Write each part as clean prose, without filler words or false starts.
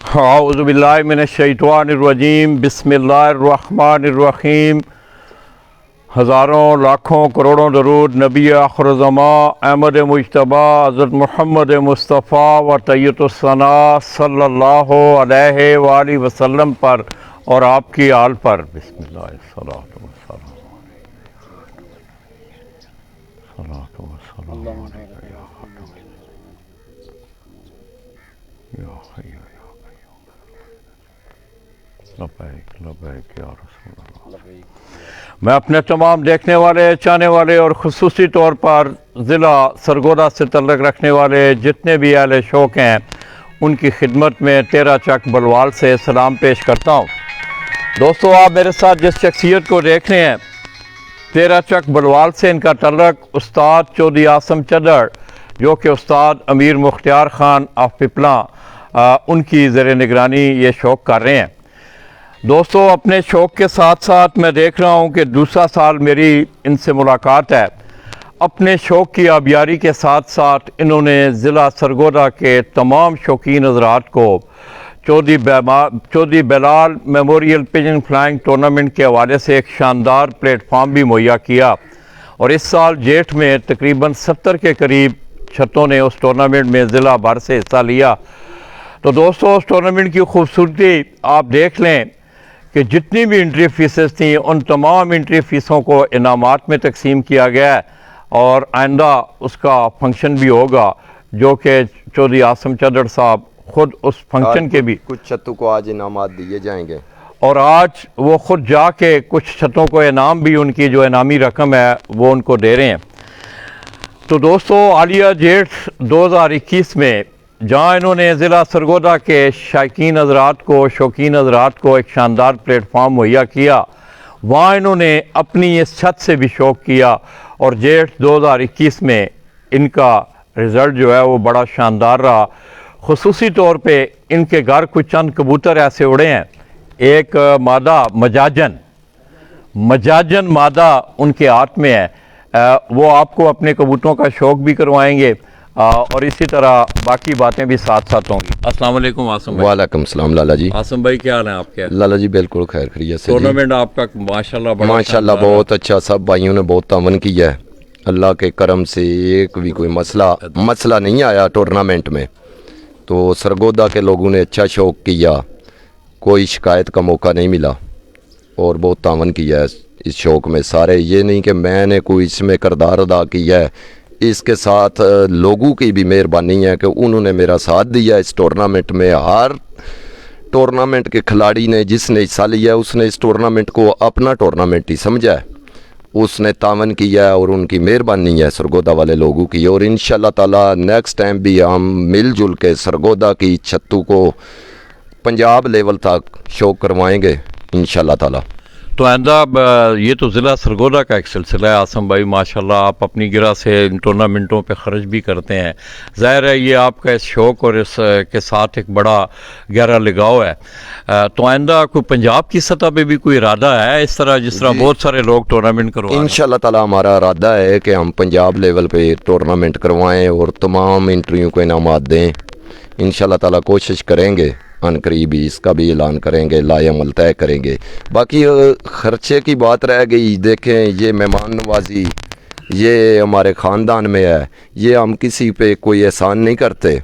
औज़ुबिल्लाहि मिनश्शैतानिर्रजीम बिस्मिल्लाहिर्रहमानिर्रहीम। हज़ारों लाखों करोड़ों दरूद नबी आखिर-ओ-ज़मा अहमद मुज्तबा हज़रत मोहम्मद मुस्तफ़ा व तैय्यतुस्सना सल्लल्लाहु अलैहि वालैहि वसल्लम पर और आपकी आल पर। बिस्मिल्लाहिर्रहमानिर्रहीम। मैं अपने तमाम देखने वाले, चाहने वाले और ख़ुसूसी तौर पर ज़िला सरगोदा से तल्लुक़ रखने वाले जितने भी अहले शौक़ हैं उनकी खिदमत में तेरा चक बलवाल से सलाम पेश करता हूँ। दोस्तों, आप मेरे साथ जिस शख्सियत को देख रहे हैं तेरा चक बलवाल से इनका तल्लुक़ उस्ताद चौधरी आसम चदर जो कि उस्ताद अमीर मुख्तियार ख़ान ऑफ पिपला उनकी ज़ेर निगरानी ये शौक़ कर रहे हैं। दोस्तों, अपने शौक़ के साथ साथ मैं देख रहा हूँ कि दूसरा साल मेरी इनसे मुलाकात है। अपने शौक़ की आबियारी के साथ साथ इन्होंने ज़िला सरगोदा के तमाम शौकीन हज़रात को Chaudhary Bilal memorial pigeon flying tournament के हवाले से एक शानदार प्लेटफार्म भी मुहैया किया और इस साल जेठ में तकरीबन 70 के करीब छतों ने उस टूर्नामेंट में ज़िला भर से हिस्सा लिया। तो दोस्तों, उस टूर्नामेंट की खूबसूरती आप देख लें कि जितनी भी एंट्री फीसेस थी उन तमाम एंट्री फ़ीसों को इनामात में तकसीम किया गया है और आइंदा उसका फंक्शन भी होगा जो कि चौधरी आसम चदर साहब ख़ुद उस फंक्शन के भी कुछ छतों को आज इनामात दिए जाएंगे और आज वो ख़ुद जाके कुछ छतों को इनाम भी उनकी जो इनामी रकम है वो उनको दे रहे हैं। तो दोस्तों, आलिया जेठ 2021 में जहाँ इन्होंने ज़िला सरगोदा के शायकीन हज़रात को, शौकीन हज़रात को एक शानदार प्लेटफार्म मुहैया किया, वहाँ इन्होंने अपनी इस छत से भी शौक़ किया और जेठ 2021 में इनका रिज़ल्ट जो है वो बड़ा शानदार रहा। ख़ुसूसी तौर पे इनके घर कुछ चंद कबूतर ऐसे उड़े हैं। एक मादा मजाजन मादा उनके हाथ में है। वो आपको अपने कबूतरों का शौक़ भी करवाएंगे और इसी तरह बाकी बातें भी साथ साथ होंगी। अस्सलाम वालेकुम आसम भाई। वालेकुम सलाम लाला जी। आसम भाई, क्या हाल है आपके? लाला जी बिल्कुल खैर खैरियत से। टूर्नामेंट आपका माशाल्लाह बहुत अच्छा, सब भाइयों ने बहुत तावन किया है। अल्लाह के करम से एक भी कोई मसला नहीं आया टूर्नामेंट में। तो सरगोदा के लोगों ने अच्छा शौक़ किया, कोई शिकायत का मौका नहीं मिला और बहुत तावन किया है इस शौक़ में सारे। ये नहीं कि मैंने कोई इसमें किरदार अदा किया है, इसके साथ लोगों की भी मेहरबानी है कि उन्होंने मेरा साथ दिया इस टूर्नामेंट में। हर टूर्नामेंट के खिलाड़ी ने जिसने हिस्सा लिया है उसने इस टूर्नामेंट को अपना टूर्नामेंट ही समझा है, उसने तावन किया है और उनकी मेहरबानी है सरगोदा वाले लोगों की। और इंशाल्लाह ताला नेक्स्ट टाइम भी हम मिलजुल के सरगोदा की छत्तू को पंजाब लेवल तक शो करवाएंगे इंशाल्लाह ताला। तो आइंदा ये तो ज़िला सरगोदा का एक सिलसिला है आसम भाई, माशाल्लाह आप अपनी गिरा से इन टूर्नामेंटों पे ख़र्च भी करते हैं। ज़ाहिर है ये आपका इस शौक़ और इस के साथ एक बड़ा गहरा लगाव है। तो आइंदा कोई पंजाब की सतह पे भी कोई इरादा है इस तरह जिस तरह बहुत सारे लोग टूर्नामेंट करवाएं? इंशाल्लाह ताला हमारा इरादा है कि हम पंजाब लेवल पे टूर्नामेंट करवाएँ और तमाम इंटरव्यू को इनामात दें। इंशाल्लाह ताला कोशिश करेंगे, अनकरीब इसका भी ऐलान करेंगे, लाएअमल तय करेंगे। बाकी ख़र्चे की बात रह गई, देखें ये मेहमान नवाजी ये हमारे ख़ानदान में है, ये हम किसी पे कोई एहसान नहीं करते।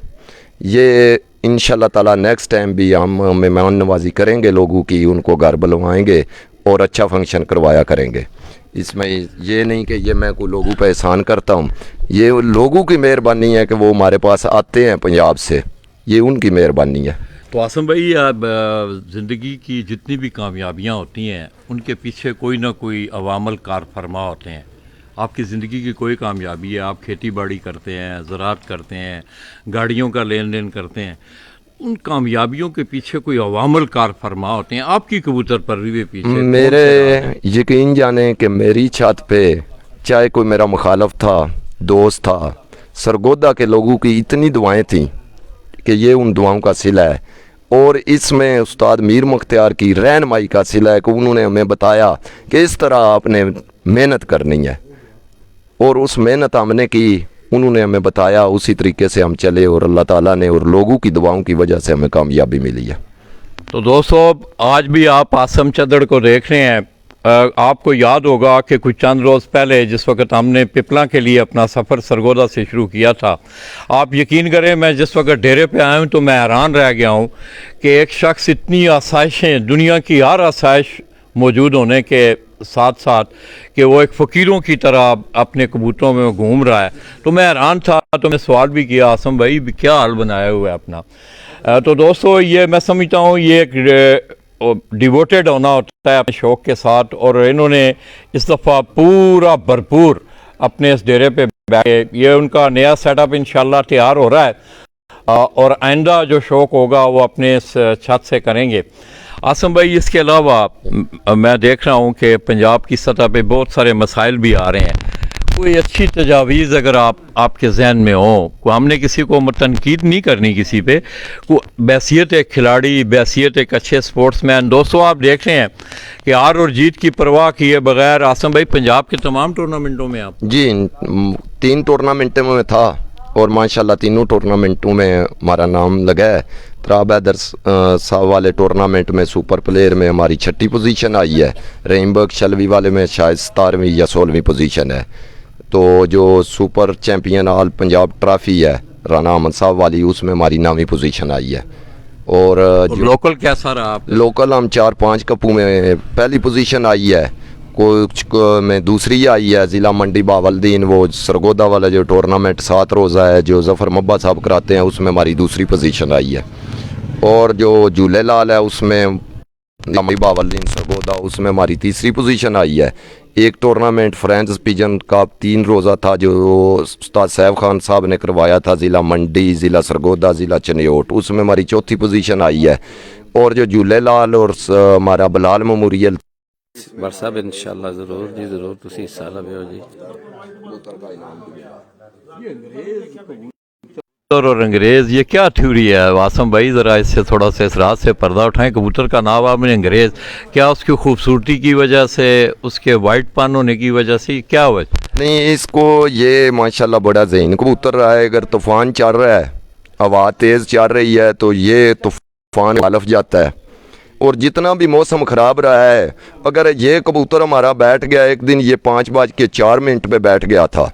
ये इंशाल्लाह ताला नेक्स्ट टाइम भी हम मेहमान नवाजी करेंगे लोगों की, उनको घर बुलवाएंगे और अच्छा फंक्शन करवाया करेंगे। इसमें ये नहीं कि ये मैं कोई लोगों पे एहसान करता हूँ, ये लोगों की मेहरबानी है कि वो हमारे पास आते हैं पंजाब से, ये उनकी मेहरबानी है। तो आसम भाई, ज़िंदगी की जितनी भी कामयाबियाँ होती हैं उनके पीछे कोई ना कोई अवामल कार फरमा होते हैं। आपकी ज़िंदगी की कोई कामयाबी है, आप खेती बाड़ी करते हैं, ज़राअत करते हैं, गाड़ियों का लेन देन करते हैं, उन कामयाबियों के पीछे कोई अवामल कार फरमा होते हैं। आपकी कबूतर परवरी के पीछे मेरे यकीन जाने कि मेरी छत पे चाहे कोई मेरा मुखालफ था, दोस्त था, सरगोदा के लोगों की इतनी दुआएं थीं कि ये उन दुआओं का सिला है और इसमें उस्ताद मीर मुख्तियार की रहनुमाई का सिला है कि उन्होंने हमें बताया कि इस तरह आपने मेहनत करनी है और उस मेहनत हमने की। उन्होंने हमें बताया, उसी तरीके से हम चले और अल्लाह ताला ने और लोगों की दुआओं की वजह से हमें कामयाबी मिली है। तो दोस्तों, आज भी आप आसम चदड़ को देख रहे हैं। आपको याद होगा कि कुछ चंद रोज़ पहले जिस वक्त हमने पिपला के लिए अपना सफ़र सरगोदा से शुरू किया था, आप यकीन करें मैं जिस वक्त डेरे पे आया हूँ तो मैं हैरान रह गया हूँ कि एक शख्स इतनी आसाइशें, दुनिया की हर आसाइश मौजूद होने के साथ साथ कि वो एक फ़कीरों की तरह अपने कबूतरों में घूम रहा है। तो मैं हैरान था, तो मैं सवाल भी किया, आसम भाई क्या हाल बनाया हुआ है अपना। तो दोस्तों, ये मैं समझता हूँ ये एक डिवोटेड होना होता है अपने शौक़ के साथ, और इन्होंने इस दफ़ा पूरा भरपूर अपने इस डेरे पे बैठे, ये उनका नया सेटअप इंशाल्लाह तैयार हो रहा है और आइंदा जो शौक़ होगा वो अपने इस छत से करेंगे। आसम भाई, इसके अलावा मैं देख रहा हूँ कि पंजाब की सतह पे बहुत सारे मसाइल भी आ रहे हैं। कोई अच्छी तजावीज़ अगर आपके जहन में हो, को हमने किसी को तनकीद नहीं करनी किसी पे, को बैसियत एक खिलाड़ी, बैसियत एक अच्छे स्पोर्ट्समैन। दोस्तों, आप देख रहे हैं कि हार और जीत की परवाह किए बगैर आसम भाई पंजाब के तमाम टूर्नामेंटों में आप जी 3 टूर्नामेंटों में था और माशाल्लाह तीनों टूर्नामेंटों में हमारा नाम लगा है। त्राब हैदर साहब वाले टूर्नामेंट में सुपर प्लेयर में हमारी 6ठी पोजीशन आई है। रेमबर्ग शलवी वाले में शायद 17वीं या 16वीं पोजीशन है। तो जो super champion all Punjab trophy है राना अहमद साहब वाली, उसमें हमारी 9वीं पोजीशन आई है। और जो लोकल कैसा रहा आप? लोकल हम 4-5 कपों में पहली पोजीशन आई है, कुछ में दूसरी आई है। ज़िला मंडी बावलदीन वो सरगोदा वाला जो टूर्नामेंट 7 रोज़ा है जो ज़फ़र मब्बा साहब कराते हैं, उसमें हमारी दूसरी पोजीशन आई है। और जो झूलेलाल है उसमें मंडी बावलदीन सरगोदा, उसमें हमारी तीसरी पोजीशन आई है। एक टूर्नामेंट फ्रेंड्स पिजन का 3 रोज़ा था जो उस्ताद सैफ खान साहब ने करवाया था, ज़िला मंडी, ज़िला सरगोदा, ज़िला चनियोट, उसमें हमारी 4थी पोजीशन आई है। और जो झूलेलाल और हमारा बलाल मेमोरियल साहब इंशाल्लाह ज़रूर जी ज़रूर तुसी हिस्सा लवेओ जी। और अंग्रेज़, ये क्या थ्योरी है वासम भाई? ज़रा इससे थोड़ा सा इस रात से पर्दा उठाएं। कबूतर का नाम आपने अंग्रेज़, क्या उसकी खूबसूरती की वजह से, उसके वाइट पान होने की वजह से, क्या हुआ? नहीं, इसको ये माशाल्लाह बड़ा ज़हीन कबूतर रहा है। अगर तूफ़ान चल रहा है, हवा तेज़ चल रही है, तो ये तूफ़ान हालफ जाता है। और जितना भी मौसम ख़राब रहा है, अगर ये कबूतर हमारा बैठ गया एक दिन, ये 5:04 पे बैठ गया था,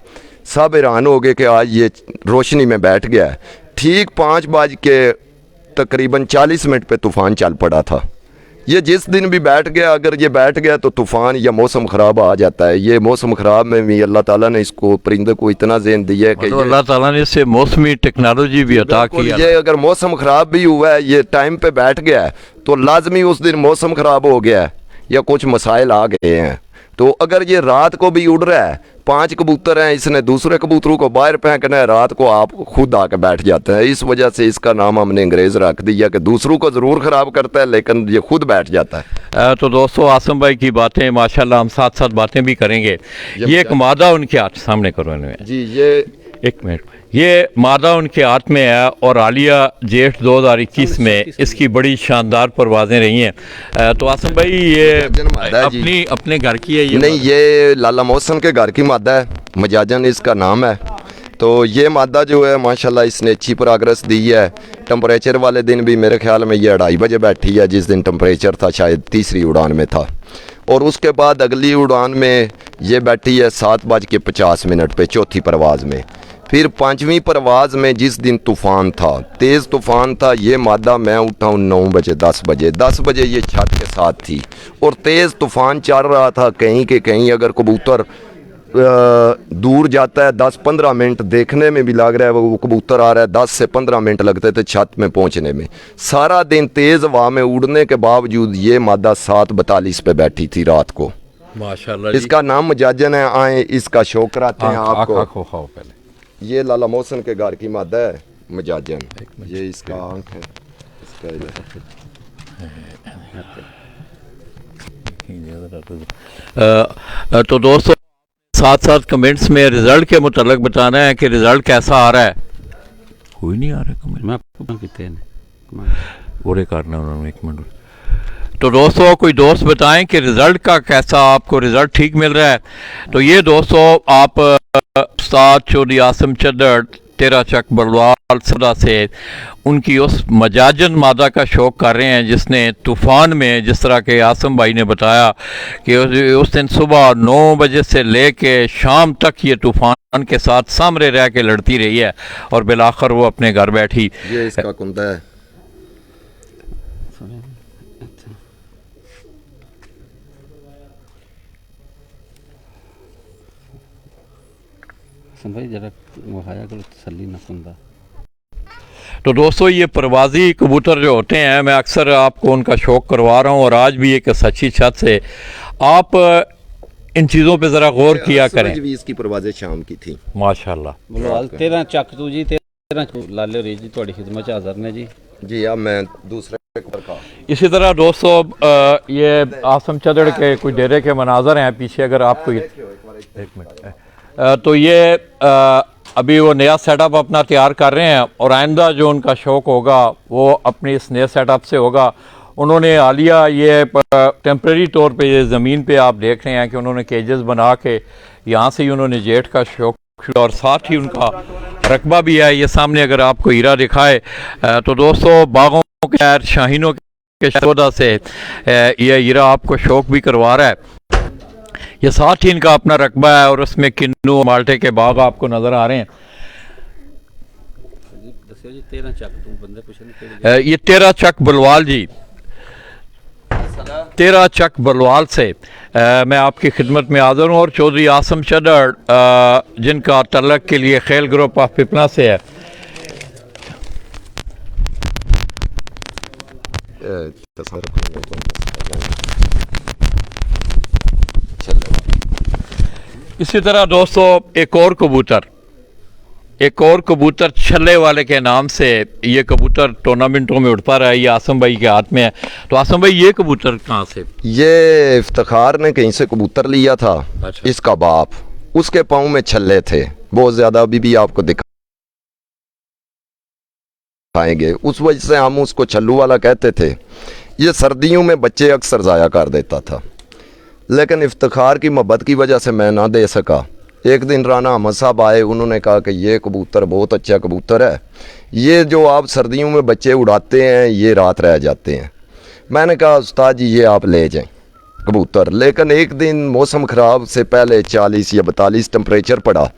सब हैरान हो गए कि आज ये रोशनी में बैठ गया है। ठीक 5:40 पे तूफ़ान चल पड़ा था। ये जिस दिन भी बैठ गया, अगर ये बैठ गया तो तूफ़ान या मौसम ख़राब आ जाता है। ये मौसम ख़राब में भी अल्लाह ताला ने इसको परिंदे को इतना ज़हन दिया है कि अल्लाह ताला ने इससे मौसमी टेक्नोलॉजी भी अता की है। ये अगर मौसम ख़राब भी हुआ है, ये टाइम पे बैठ गया है, तो लाजमी उस दिन मौसम ख़राब हो गया है या कुछ मसाइल आ गए हैं। तो अगर ये रात को भी उड़ रहा है, 5 कबूतर हैं, इसने दूसरे कबूतरों को बाहर फेंकना है, रात को आप खुद आके बैठ जाते हैं। इस वजह से इसका नाम हमने अंग्रेज़ रख दिया कि दूसरों को ज़रूर ख़राब करता है लेकिन ये खुद बैठ जाता है। तो दोस्तों, आसम भाई की बातें माशाल्लाह, हम साथ साथ बातें भी करेंगे। ये एक मादा उनके हाथ सामने करो इन्हें जी, ये 1 मिनट। ये मादा उनके हाथ में है और आलिया जेठ 2021 में इसकी बड़ी शानदार परवाज़ें रही हैं। तो आसम भाई, ये अपने घर की है? ये नहीं, ये लाला मोहसन के घर की मादा है, मजाजन इसका नाम है। तो ये मादा जो है माशाल्लाह इसने अच्छी प्रोग्रेस दी है। टेम्परेचर वाले दिन भी मेरे ख्याल में ये 2:30 बजे बैठी है, जिस दिन टेम्परेचर था शायद तीसरी उड़ान में था। और उसके बाद अगली उड़ान में ये बैठी है 7:50 पे, चौथी परवाज़ में। फिर 5वीं परवाज़ में जिस दिन तूफ़ान था, तेज़ तूफ़ान था, ये मादा मैं उठा हूँ 10 बजे ये छत के साथ थी और तेज़ तूफ़ान चल रहा था। कहीं के कहीं अगर कबूतर दूर जाता है 10-15 मिनट देखने में भी लग रहा है वो कबूतर आ रहा है, 10 से 15 मिनट लगते थे छत में पहुंचने में। सारा दिन तेज़ हवा में उड़ने के बावजूद ये मादा 7:42 पे बैठी थी रात को माशाल्लाह। इसका नाम मजाजन है। आए इसका शौक कराते हैं आपको। पहले ये लाला मोहसन के घर की मादा है मजाजन, ये इसका आंख है, तो दोस्तों, साथ साथ कमेंट्स में रिजल्ट के मुतालिक बताना है कि रिजल्ट कैसा आ रहा है। कोई नहीं आ रहा कमेंट, मैं आपको कितने पूरे करना उन्होंने 1 मिनट। तो दोस्तों, कोई दोस्त बताएं कि रिजल्ट का कैसा, आपको रिजल्ट ठीक मिल रहा है? तो ये दोस्तों, आप उस्ताद चौधरी आसम चद्दड़ तेरा चक बलवाल सदा से उनकी उस मजाजन मादा का शौक़ कर रहे हैं जिसने तूफ़ान में, जिस तरह के आसम भाई ने बताया कि उस दिन सुबह 9 बजे से ले कर शाम तक ये तूफ़ान के साथ सामने रह के लड़ती रही है और बिलाखिर वो अपने घर बैठी। ये इसका कुंदा है। भाई जरा मुहाया करो तसल्ली न सुनता। तो दोस्तों ये परवाज़ी कबूतर जो होते हैं, मैं अक्सर आपको उनका शौक़ करवा रहा हूँ और आज भी एक सच्ची छत से आप इन चीज़ों पे ज़रा गौर किया करें। इसकी परवाज़ें शाम की थी माशाल्लाह। बलवाल 13 ਚੱਕ तू जी 13 लाले रे जी थोड़ी खिदमत च हाज़र ने जी। जी अब मैं दूसरे कबूतर का। इसी तरह दोस्तों ये आसम चदड़ के कुछ डेरे के मनाजर हैं पीछे, अगर आपको एक मिनट तो ये अभी वो नया सेटअप अपना तैयार कर रहे हैं और आइंदा जो उनका शौक़ होगा वो अपने इस नए सेटअप से होगा। उन्होंने हालिया ये टेम्प्रेरी तौर पे ये ज़मीन पे आप देख रहे हैं कि उन्होंने केजेस बना के यहाँ से ही उन्होंने जेट का शौक़, और साथ ही उनका रकबा भी है। ये सामने अगर आपको हीरा दिखाए तो दोस्तों बागों के शहर शाहीनों के शोधा से ये हीरा आपको शौक़ भी करवा रहा है। ये साथ ही इनका अपना रकबा है और उसमें किन्नू माल्टे के बाग आपको नज़र आ रहे हैं। ये 13 चक बलवाल जी, 13 चक बलवाल से मैं आपकी खिदमत में हाज़िर हूँ और चौधरी आसम चद्दड़ जिनका तल्लक के लिए खेल ग्रुप ऑफ पिपला से है। इसी तरह दोस्तों एक और कबूतर छल्ले वाले के नाम से ये कबूतर टूर्नामेंटों में उठता रहा है। ये आसम भाई के हाथ में है। तो आसम भाई ये कबूतर कहाँ से? ये इफ्तिखार ने कहीं से कबूतर लिया था। अच्छा। इसका बाप, उसके पाँव में छल्ले थे बहुत ज़्यादा, अभी भी आपको दिखाएंगे। उस वजह से हम उसको छल्लू वाला कहते थे। ये सर्दियों में बच्चे अक्सर ज़ाया कर देता था, लेकिन इफ्तिखार की मोहब्बत की वजह से मैं ना दे सका। एक दिन राना अहमद साहब आए, उन्होंने कहा कि ये कबूतर बहुत अच्छा कबूतर है, ये जो आप सर्दियों में बच्चे उड़ाते हैं ये रात रह जाते हैं। मैंने कहा उस्ताद जी ये आप ले जाएं कबूतर। लेकिन एक दिन मौसम ख़राब से पहले 40 या 42 टेम्परेचर पड़ा।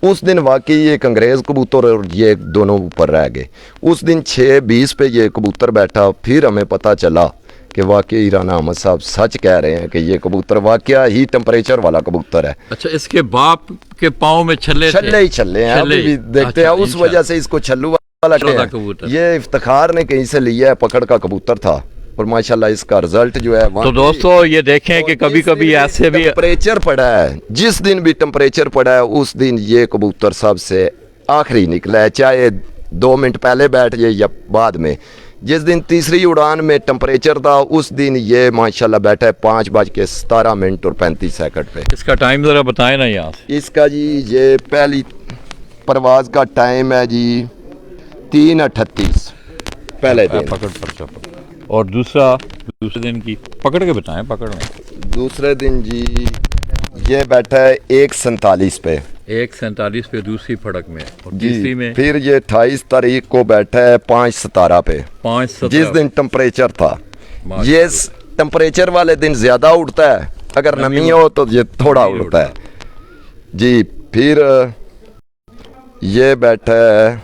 उस दिन वाकई एक अंग्रेज़ कबूतर और ये दोनों ऊपर रह गए। उस दिन 6:20 पे ये कबूतर बैठा। फिर हमें पता चला कि वाकई राना अहमद साहब सच कह रहे हैं कि ये कबूतर वाकया ही टेम्परेचर वाला कबूतर है। अच्छा, इसके बाप के पाँव में छल्ले ही छल्ले हैं, अभी भी देखते हैं। उस वजह से इसको छल्लू वाला कबूतर। ये इफ्तिखार ने कहीं से लिया है, पकड़ का कबूतर था और माशाल्लाह इसका रिजल्ट जो है। तो दोस्तों ये देखें कि कभी कभी ऐसे भी टेम्परेचर पड़ा है, जिस दिन भी टेम्परेचर पड़ा है उस दिन ये कबूतर सबसे आखिरी निकला है, चाहे 2 मिनट पहले बैठ जाए या बाद में। जिस दिन तीसरी उड़ान में टेम्परेचर था उस दिन ये माशाल्लाह बैठा है 5:17 और 35 सेकंड पे। इसका टाइम ज़रा बताएं ना यहाँ से। इसका जी ये पहली परवाज़ का टाइम है जी 3:38 पहले दिन। पकड़ और दूसरे दिन की पकड़ के बताएं। पकड़ में दूसरे दिन जी ये बैठा है 1:47 पे, 1:47 पे दूसरी फड़क में, और तीसरी में फिर ये 28 तारीख को बैठा है 5:17 पे, 5:17 जिस दिन टेम्परेचर था। ये टेम्परेचर वाले दिन ज़्यादा उड़ता है, अगर नमी हो तो ये थोड़ा उड़ता है जी। फिर ये बैठा है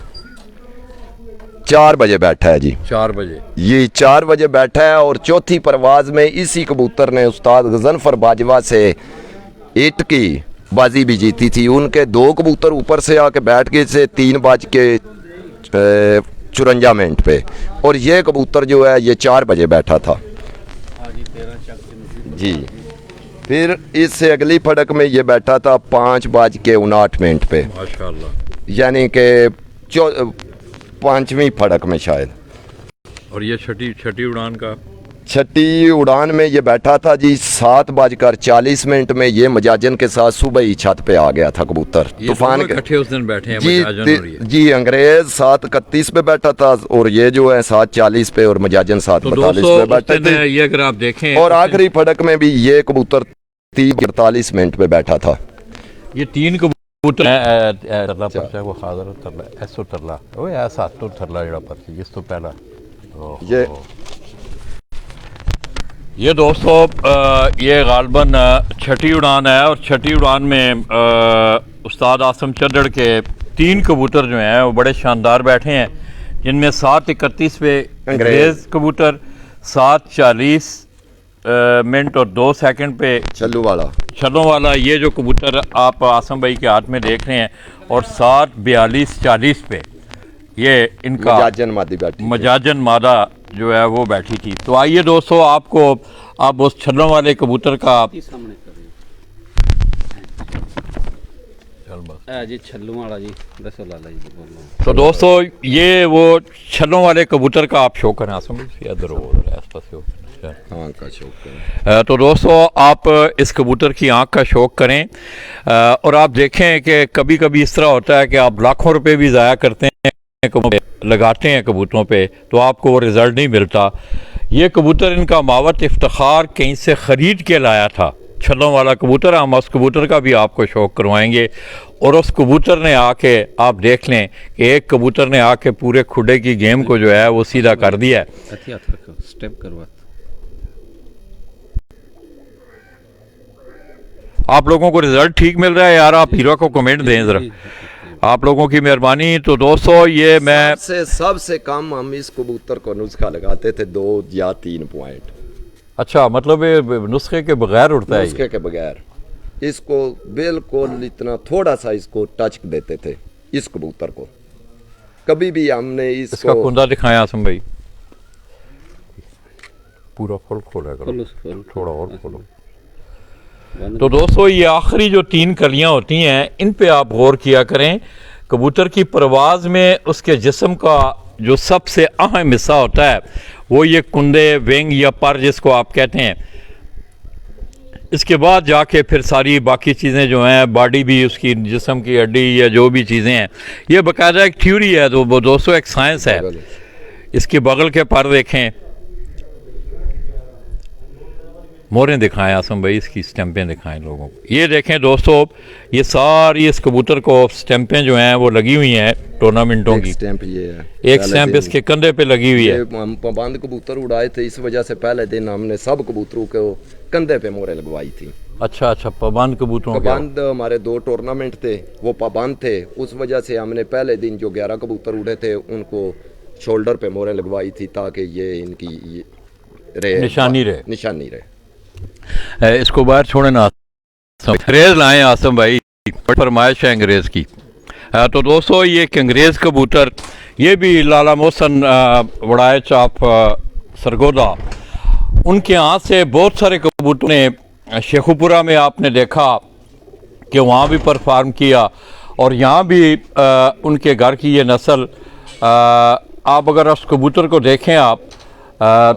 4 बजे बैठा है जी। 4 बजे ये 4 बजे बैठा है। और चौथी परवाज़ में इसी कबूतर ने उस्ताद गजनफर बाजवा से ईट की बाजी भी जीती थी। उनके 2 कबूतर ऊपर से आके बैठ गए थे 3:54 पे, और ये कबूतर जो है ये 4 बजे बैठा था जी। फिर इससे अगली फड़क में ये बैठा था 5:59 पे, माशाल्लाह, यानी कि 5वीं फड़क में शायद। और ये छठी उड़ान का छठी उड़ान में ये बैठा था जी 7:40 में। ये मजाजन के साथ सुबह ही छत पे आ गया था कबूतर तूफान के। इकट्ठे उस दिन बैठे हैं जी अंग्रेज 7:31 पे बैठा था और ये जो है 7:40 पे और मजाजन 7:42 पे बैठे थे। ये अगर आप देखें और आखिरी फड़क में भी ये कबूतर 30:48 पे बैठा था। ये 3 कबूतर कबूतर तरला परचा वो खादर तरला ऐसो तरला वो ऐसा तो तरला जड़ा परची जिस तो पहला ये दोस्तों ये गालबन छठी उड़ान है और छठी उड़ान में उस्ताद आसम चद्दड़ के 3 कबूतर जो हैं वो बड़े शानदार बैठे हैं, जिनमें 7:31 पे अंग्रेज़ कबूतर, 7:40 मिनट और 2 सेकंड पे छल्लों वाला ये जो कबूतर आप आसम भाई के हाथ में देख रहे हैं, और 7:42-40 पे ये इनका मजाजन मादा जो है वो बैठी थी। तो आइए दोस्तों आपको आप उस छल्लों वाले कबूतर का जी छल्लू वाला जी दसो लाला जी बोलो। तो दोस्तों ये वो छल्लों वाले कबूतर का आप शो करें आसम इधर आँख का शौक करें। तो दोस्तों आप इस कबूतर की आँख का शौक करें और आप देखें कि कभी कभी इस तरह होता है कि आप लाखों रुपए भी ज़ाया करते हैं, लगाते हैं कबूतरों पे, तो आपको वो रिज़ल्ट नहीं मिलता। ये कबूतर इनका मावत इफ्तिखार कहीं से ख़रीद के लाया था, छल्लों वाला कबूतर। हम उस कबूतर का भी आपको शौक करवाएंगे। और उस कबूतर ने आके आप देख लें कि एक कबूतर ने आके पूरे खुडे की गेम को जो है वो सीधा कर दिया है। स्टेप करवा आप लोगों को रिजल्ट ठीक मिल रहा है यार, आप हीरो को कमेंट दें ज़रा, आप लोगों की मेहरबानी। तो दोस्तों ये मैं सबसे कम हम इस कबूतर को नुस्खा लगाते थे 2 या 3 पॉइंट। अच्छा, मतलब ये नुस्खे के बगैर उड़ता है? नुस्खे के बगैर इसको बिल्कुल इतना थोड़ा सा इसको टच देते थे इस कबूतर को। कभी भी हमने इसका कुंदा दिखाया आसम भाई, पूरा फुल खोला करो, थोड़ा और खोलो। तो दोस्तों ये आखिरी जो 3 कलियां होती हैं इन पे आप गौर किया करें। कबूतर की परवाज़ में उसके जिस्म का जो सबसे अहम हिस्सा होता है वो ये कुंदे, विंग या पर जिसको आप कहते हैं। इसके बाद जाके फिर सारी बाकी चीज़ें जो हैं, बॉडी भी उसकी, जिस्म की हड्डी या जो भी चीज़ें हैं, ये बाकायदा एक थ्योरी है, तो वो दोस्तों एक साइंस है। इसके बगल के पर देखें, मोरें दिखाएं आसम भाई, इसकी स्टैंपें दिखाएं लोगों को। ये देखें दोस्तों, ये सारी इस कबूतर को स्टैंपें जो हैं वो लगी हुई हैं टूर्नामेंटों की। स्टैंप ये है, एक स्टैंप इसके कंधे पे लगी हुई है। हम पाबंद कबूतर उड़ाए थे, इस वजह से पहले दिन हमने सब कबूतरों को कंधे पे मोहरें लगवाई थी। अच्छा, पाबंद कबूतरों पाबंद हमारे 2 टूर्नामेंट थे, वो पाबंद थे, उस वजह से हमने पहले दिन जो 11 कबूतर उड़े थे उनको शोल्डर पे मोहरें लगवाई थी, ताकि ये इनकी निशानी रहे। इसको बाहर छोड़े ना, अंग्रेज लाएं आसम भाई, फरमाइश है अंग्रेज की। तो दोस्तों ये एक अंग्रेज कबूतर, ये भी लाला मोहसन वड़ाए चाप सरगोदा, उनके यहाँ से बहुत सारे कबूतर ने शेखुपुरा में आपने देखा कि वहाँ भी परफॉर्म किया, और यहाँ भी उनके घर की ये नस्ल, आप अगर उस कबूतर को देखें आप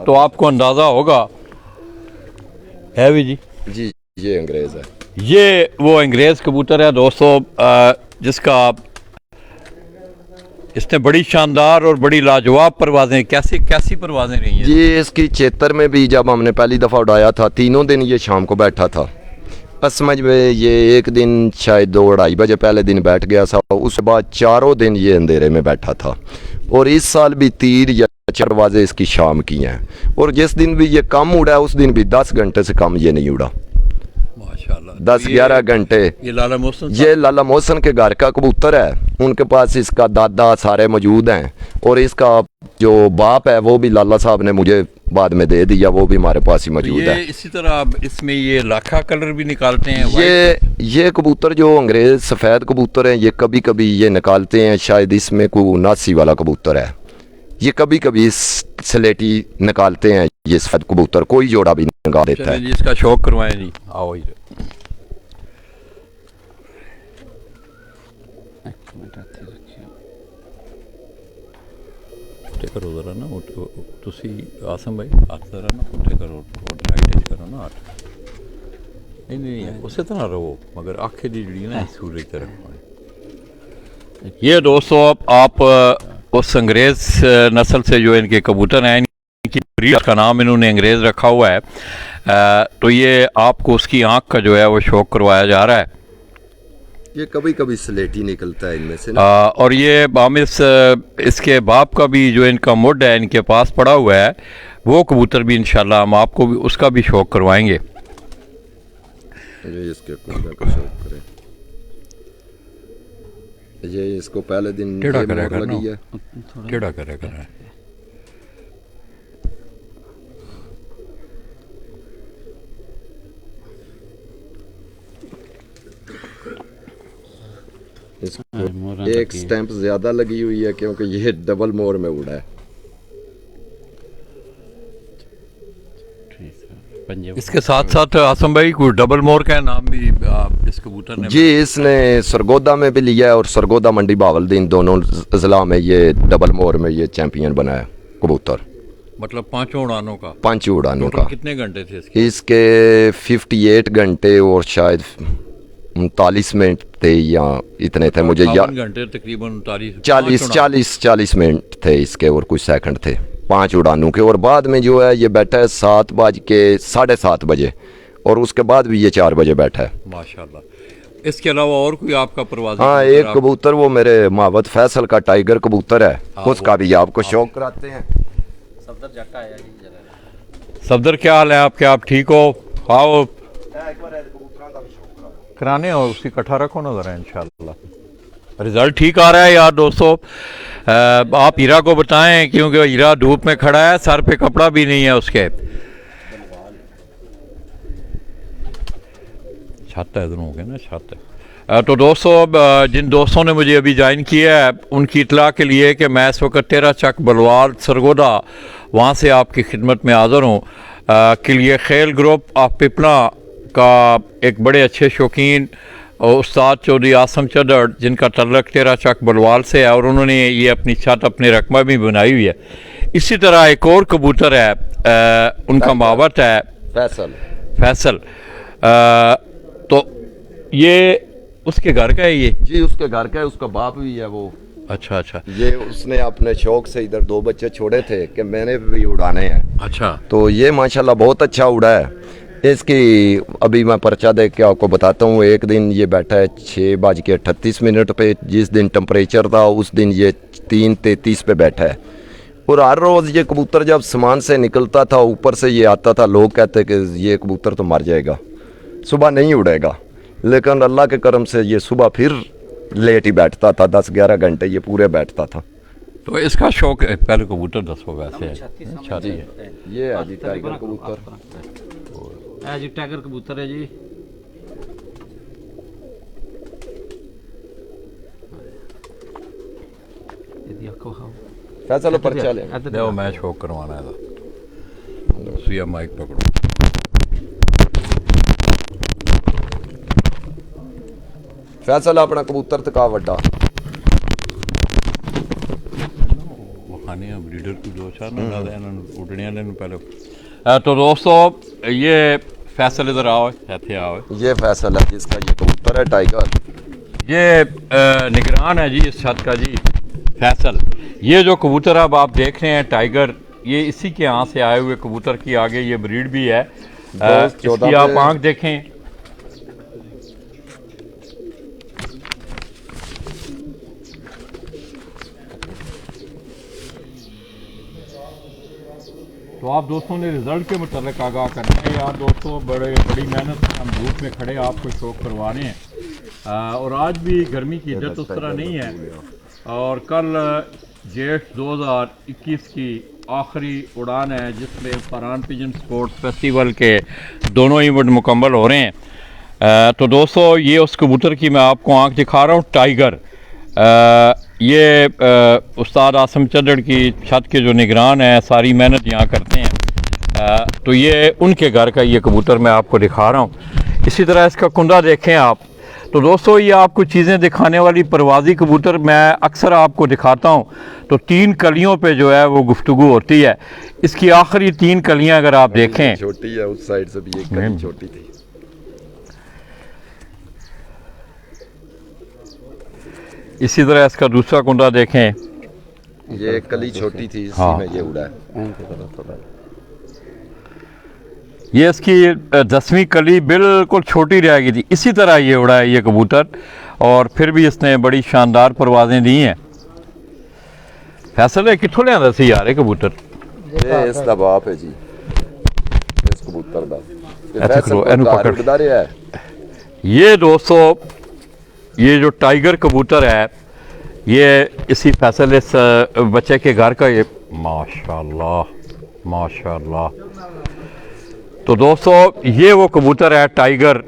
तो आपको अंदाज़ा होगा है भी जी ये अंग्रेज़ है। ये वो अंग्रेज़ कबूतर है दोस्तों, जिसका इसने बड़ी शानदार और बड़ी लाजवाब परवाज़ें, कैसी परवाज़ें रही हैं ये। इसकी 76 में भी जब हमने पहली दफ़ा उड़ाया था, तीनों दिन ये शाम को बैठा था। बस समझ में ये एक दिन शायद 2-2:30 बजे पहले दिन बैठ गया था, उसके बाद 4 दिन ये अंधेरे में बैठा था। और इस साल भी 3 या 4 परवाज़ें इसकी शाम की हैं, और जिस दिन भी ये कम उड़ा उस दिन भी 10 घंटे से कम ये नहीं उड़ा। माशाल्लाह, 10-11 घंटे। ये लाला मोहसन के घर का कबूतर है, उनके पास इसका दादा सारे मौजूद हैं, और इसका जो बाप है वो भी लाला साहब ने मुझे बाद में दे दिया, वो भी हमारे पास ही मौजूद है। इसी तरह आप इसमें ये लाखा कलर भी निकालते हैं? ये कबूतर जो अंग्रेज सफ़ेद कबूतर हैं, ये कभी कभी ये निकालते हैं, शायद इसमें कोई 79 वाला कबूतर है, ये कभी कभी स्लेटी निकालते हैं। ये सफ़ेद कबूतर कोई जोड़ा भी निकाल देता है। इसका शौक करवाएं जी, आओ करो जरा ना, तुसी आसम भाई हाथ जरा ना उठे करो, डाइट करो ना हाथ, नहीं उस तरह रहो, मगर आँखें दी जड़ी ना सूर्य की तरफ। ये दोस्तों आप उस अंग्रेज़ नस्ल से जो इनके कबूतर हैं, इनकी ब्रीड का नाम इन्होंने अंग्रेज़ रखा हुआ है, तो ये आपको उसकी आँख का जो है वो शौक करवाया जा रहा है। ये कभी कभी स्लेटी निकलता है इनमें से ना। और ये हम इसके बाप का भी जो इनका मुड है इनके पास पड़ा हुआ है, वो कबूतर भी इंशाल्लाह हम आपको भी उसका भी शौक करवाएंगे। ये इसके कुंडा का शौक करे, ये इसको पहले दिन टेढ़ा ये करेगा मोर ना, लगी है। टेढ़ा करेगा। इसको एक स्टैंप ज्यादा लगी हुई है क्योंकि ये डबल मोर में उड़ा है। इसके साथ साथ आसम भाई कोई डबल मोर का नाम भी इस कबूतर ने जी इसने सरगोदा में भी लिया है और सरगोदा मंडी बावलदीन दोनों अजला में ये डबल मोर में ये चैंपियन बना है कबूतर। मतलब 5 उड़ानों का, 5 उड़ानों टोटल का। कितने घंटे थे इसके? इसके 58 घंटे और शायद 39 मिनट थे या इतने थे मुझे याद। 58 घंटे तकरीबन 40 मिनट थे इसके और कुछ सेकंड थे 5 उड़ानों के। और बाद में जो है ये बैठा है 7:07 बजे और उसके बाद भी ये 4 बजे बैठा है। माशाल्लाह। इसके अलावा और कोई आपका परवाज़ी? हाँ एक कबूतर वो मेरे मावत फैसल का टाइगर कबूतर है, उसका भी आपको शौक कराते हैं। सफदर जक्का आया जी जरा। सफदर क्या हाल है आपके? आप ठीक हो? आओ कराने और उसकी इकट्ठा रखो ना ज़रा, इंशाल्लाह रिज़ल्ट ठीक आ रहा है यार दोस्तों। आप हीरा को बताएं क्योंकि हीरा धूप में खड़ा है, सर पे कपड़ा भी नहीं है उसके। छत है, इधर हो गया ना छत है। तो दोस्तों जिन दोस्तों ने मुझे अभी ज्वाइन किया है उनकी इतला के लिए कि मैं इस वक्त 13 चक बलवाल सरगोदा वहाँ से आपकी खिदमत में हाज़िर हूँ। किलिए खेल ग्रुप ऑफ पिपला का एक बड़े अच्छे शौकीन उस्ताद चौधरी आसम चदड़ जिनका तल्लक 13 चक बलवाल से है और उन्होंने ये अपनी छत अपने रकबा में बनाई हुई है। इसी तरह एक और कबूतर है, उनका मावत है फैसल। तो ये उसके घर का है? ये जी उसके घर का है, उसका बाप भी है वो। अच्छा अच्छा। ये उसने अपने शौक से इधर 2 बच्चे छोड़े थे कि मैंने भी उड़ाने हैं। अच्छा। तो ये माशाल्लाह बहुत अच्छा उड़ा है। इसकी अभी मैं पर्चा देख के आपको बताता हूँ। एक दिन ये बैठा है 6:38 पे, जिस दिन टेम्परेचर था उस दिन ये 3:33 पे बैठा है। और हर रोज़ ये कबूतर जब समान से निकलता था ऊपर से ये आता था, लोग कहते कि ये कबूतर तो मर जाएगा, सुबह नहीं उड़ेगा। लेकिन अल्लाह के करम से ये सुबह फिर लेट ही बैठता था, 10-11 घंटे ये पूरे बैठता था। तो इसका शौक है, पहले कबूतर दसो वैसे है छाती है। ये है जी टाइगर कबूतर, है जी टाइगर कबूतर है जी। फैसल पर्चा ले देखो मैं शौक करवाना है। सुइया माइक पकड़ो। फैसल अपना कबूतर तका वड्डा खाने ब्रीडर को 2-4 ना ज़्यादा इन्होंने उड़ने वाले पहले। तो दोस्तों ये फैसल इधर आओ, ऐसे आओ। ये फैसल है जिसका ये कबूतर है टाइगर। ये निगरान है जी इस छत का जी फैसल। ये जो कबूतर अब आप देख रहे हैं टाइगर, ये इसी के यहाँ से आए हुए कबूतर की आगे ये ब्रीड भी है। इसकी आप आँख देखें, तो आप दोस्तों ने रिज़ल्ट के मुताबिक आगाह करना है यार दोस्तों। बड़ी मेहनत से हम धूप में खड़े आपको शौक करवाने हैं। और आज भी गर्मी की इज्जत उस तरह नहीं है। और कल जेठ 2021 की आखिरी उड़ान है जिसमें फरहान पिजन स्पोर्ट्स फेस्टिवल के दोनों इवेंट मुकम्मल हो रहे हैं। तो दोस्तों ये उस कबूतर की मैं आपको आँख दिखा रहा हूँ, टाइगर। ये उस्ताद आसम चदड़ की छत के जो निगरान है सारी मेहनत यहाँ करते हैं। तो ये उनके घर का ये कबूतर मैं आपको दिखा रहा हूँ। इसी तरह इसका कुंदा देखें आप। तो दोस्तों ये आपको चीज़ें दिखाने वाली परवाज़ी कबूतर मैं अक्सर आपको दिखाता हूँ। तो 3 कलियों पे जो है वो गुफ्तगू होती है। इसकी आखिरी 3 कलियाँ अगर आप देखें, छोटी है, उस साइड से भी एक कली छोटी थी। इसी तरह इसका दूसरा कुंदा देखें, ये कली छोटी थी, इसी हाँ। में ये उड़ा है। ये इसकी 10वीं कली बिल्कुल छोटी रह गई थी, इसी तरह ये उड़ा है ये कबूतर, और फिर भी इसने बड़ी शानदार परवाज़ें दी हैं। फैसल है कितों लिया सी यार ये कबूतर? ये इसका बाप है जी, इस कबूतर दा ऐसे करो, इन्हू पकड़। उड़दा रहा है। ये दोस्तों ये जो टाइगर कबूतर है ये इसी फैसल इस बच्चे के घर का, ये माशाल्लाह माशाल्लाह। तो दोस्तों ये वो कबूतर है टाइगर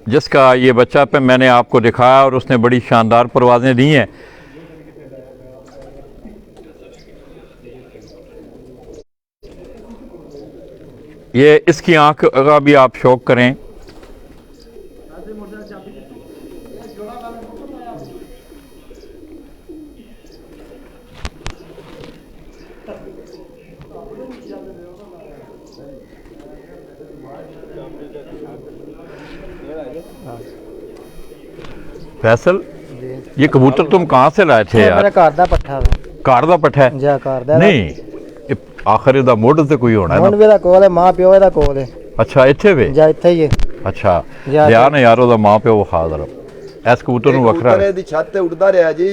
जिसका ये बच्चा पे मैंने आपको दिखाया और उसने बड़ी शानदार परवाज़ें दी हैं। ये इसकी आंख का भी आप शौक करें। फैसल ये कबूतर तुम कहाँ से लाए थे यार? मेरा घर दा पट्ठा वा। कार दा पट्ठा है? जा घर दा नहीं ये आखिर दा मुੱਢ ਤੇ ਕੋਈ ਹੋਣਾ ਹੈ ਹੁਣ ਨਾ। ਵੀ ਦਾ ਕੋਲ ਹੈ, ਮਾਂ ਪਿਓ ਇਹਦਾ ਕੋਲ ਹੈ। ਅੱਛਾ ਇੱਥੇ ਵੇ? ਜਾ ਇੱਥੇ ਹੀ ਹੈ। ਅੱਛਾ ਜਾ ਲਿਆ ਨਾ ਯਾਰ ਉਹਦਾ ਮਾਂ ਪਿਓ ਵਿਖਾ ਜ਼ਰਾ इस कबूतर ਨੂੰ ਵੱਖਰਾ। कबूतर दी छत पे उड़ता रहा जी।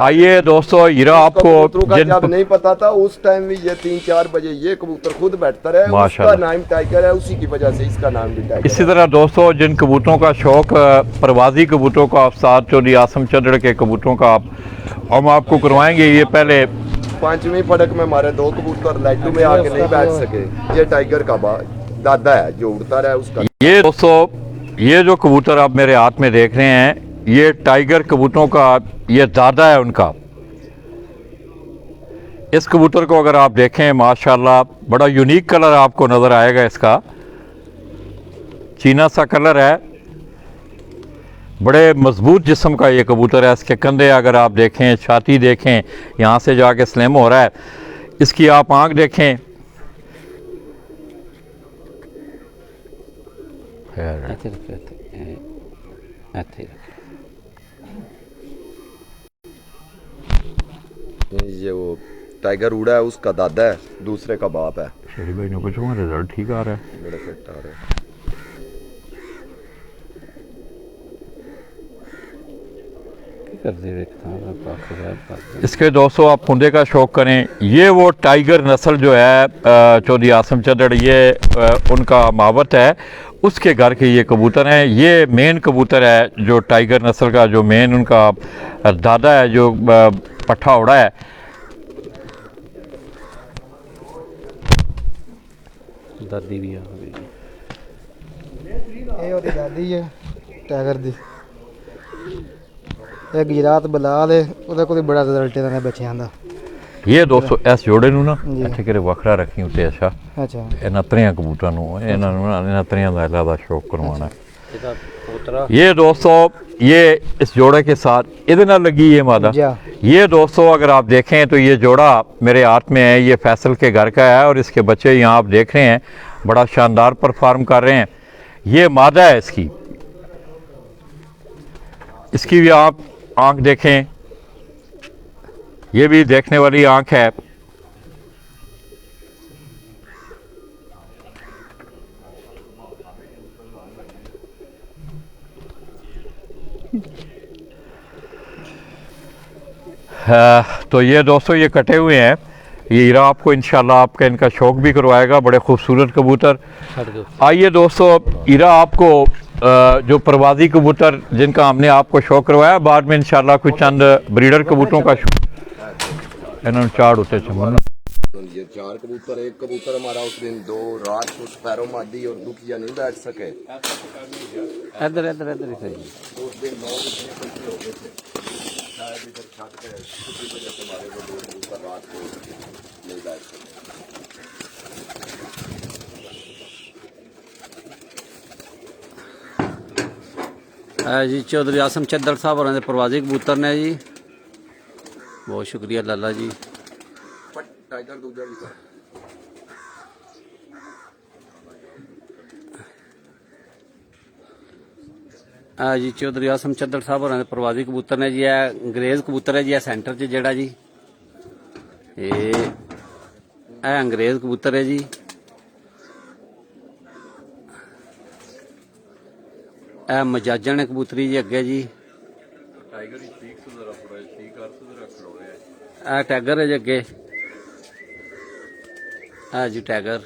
आइए दोस्तों हीरा आपको कबूतरों का जिन जब नहीं पता था उस टाइम भी ये 3-4 बजे ये कबूतर खुद बैठता रहा, उसका माशाल्लाह। नाम टाइगर है, उसी की वजह से इसका नाम भी टाइगर इसी है। तरह दोस्तों जिन कबूतरों का शौक प्रवासी कबूतरों का उस्ताद चौधरी आसम चंद्र के कबूतरों का हम आपको करवाएंगे। ये पहले 5वीं फड़क में हमारे 2 कबूतर लाइटू में आके नहीं बैठ सके। ये टाइगर का दादा है जो उड़ता रहा उसका। ये दोस्तों ये जो कबूतर आप मेरे हाथ में देख रहे हैं ये टाइगर कबूतरों का ये दादा है उनका। इस कबूतर को अगर आप देखें माशाल्लाह बड़ा यूनिक कलर आपको नज़र आएगा इसका, चीना सा कलर है, बड़े मजबूत जिस्म का ये कबूतर है। इसके कंधे अगर आप देखें, छाती देखें, यहाँ से जाके स्लिम हो रहा है। इसकी आप आँख देखें, ਇੱਥੇ ਰੱਖੋ, ਇੱਥੇ ਰੱਖੋ। ये वो टाइगर उड़ा है उसका दादा है, दूसरे का बाप है। शरी भाई ने पूछूंगा रिजल्ट ठीक आ रहा है? बड़े फिट आ रहे हैं। इसके दोस्तों आप फुंदे का शौक करें। ये वो टाइगर नस्ल जो है चौधरी आसम चंद्र ये उनका मावत है, उसके घर के ये कबूतर हैं। ये मेन कबूतर है जो टाइगर नस्ल का, जो मेन उनका दादा है जो पट्ठा उड़ा है। दादी भी आ गई। ਇਹ ਉਹਦੀ ਦਾਦੀ ਹੈ ਟਾਈਗਰ ਦੀ। ਇਹ ਗੁਜਰਾਤ ਬਲਾਲ ਹੈ, ਉਹਦਾ ਕੋਈ ਬੜਾ ਰਿਜ਼ਲਟ ਇਹਨਾਂ ਦੇ ਬੱਚਿਆਂ ਦਾ। ये दोस्तों इस जोड़े ਨੂੰ ਨਾ ਜੀ। ਇੱਥੇ ਕਿਰੇ ਵੱਖਰਾ ਰੱਖੀ ਉੱਤੇ। ਅੱਛਾ ਅੱਛਾ ਇਹਨਾਂ ਤਰਿਆਂ ਕਬੂਤਰਾਂ ਨੂੰ ਇਹਨਾਂ ਨੂੰ ਨਾ ਇਹਨਾਂ ਤਰਿਆਂ ਦਾ ਇਲਾਵਾ ਸ਼ੌਕ ਕਰਵਾਉਣਾ ਹੈ। ਇਹਦਾ ਪੋਤਰਾ ये दोस्तों ये इस जोड़े के साथ इधर ना लगी ये मादा। जा ये दोस्तों अगर आप देखें तो ये जोड़ा मेरे हाथ में है, ये फैसल के घर का है और इसके बच्चे यहाँ आप देख रहे हैं बड़ा शानदार परफॉर्म कर रहे हैं। ये मादा है इसकी, इसकी भी आप आंख देखें, ये भी देखने वाली आंख है। तो ये दोस्तों ये कटे हुए हैं। ये हीरा आपको इंशाल्लाह आपका इनका शौक भी करवाएगा, बड़े खूबसूरत कबूतर। ਛੱਡ ਦਿਓ। आइए दोस्तों हीरा आपको जो प्रवासी कबूतर जिनका हमने आपको शौक करवाया, बाद में इंशाल्लाह कुछ चंद ब्रीडर कबूतरों का इन्होंने चार होते चमन। ये 4 कबूतर, एक कबूतर हमारा उस दिन 2 रात को पैरों मादी और दुखिया नहीं बैठ सके। ਇੱਧਰ ਇੱਧਰ ਇੱਧਰ ਹੀ ਸਹੀ। उस दिन 9 बजे हो गए थे, शायद इधर छत पे उसी वजह से हमारे वो 2 कबूतर रात को नहीं बैठ सके। जी चौधरी आसम चद्दर साहब होरें दे प्रवासी कबूतर ने जी, बहुत शुक्रिया लाला जी। टाइगर दूजा भी था। जी चौधरी आसम चद्दर साहब होरें दे प्रवासी कबूतर ने जी, अंग्रेज कबूतर है जी, सेंटर च जेड़ा जी ये अंग्रेज कबूतर है जी। ਇਹ ਮਜਾਜਣ ਕਬੂਤਰੀ ਜੀ ਅੱਗੇ ਜੀ। ਇਹ ਟੈਗਰ ਹੈ ਜੀ ਅੱਗੇ। ਇਹ ਜੀ ਟੈਗਰ।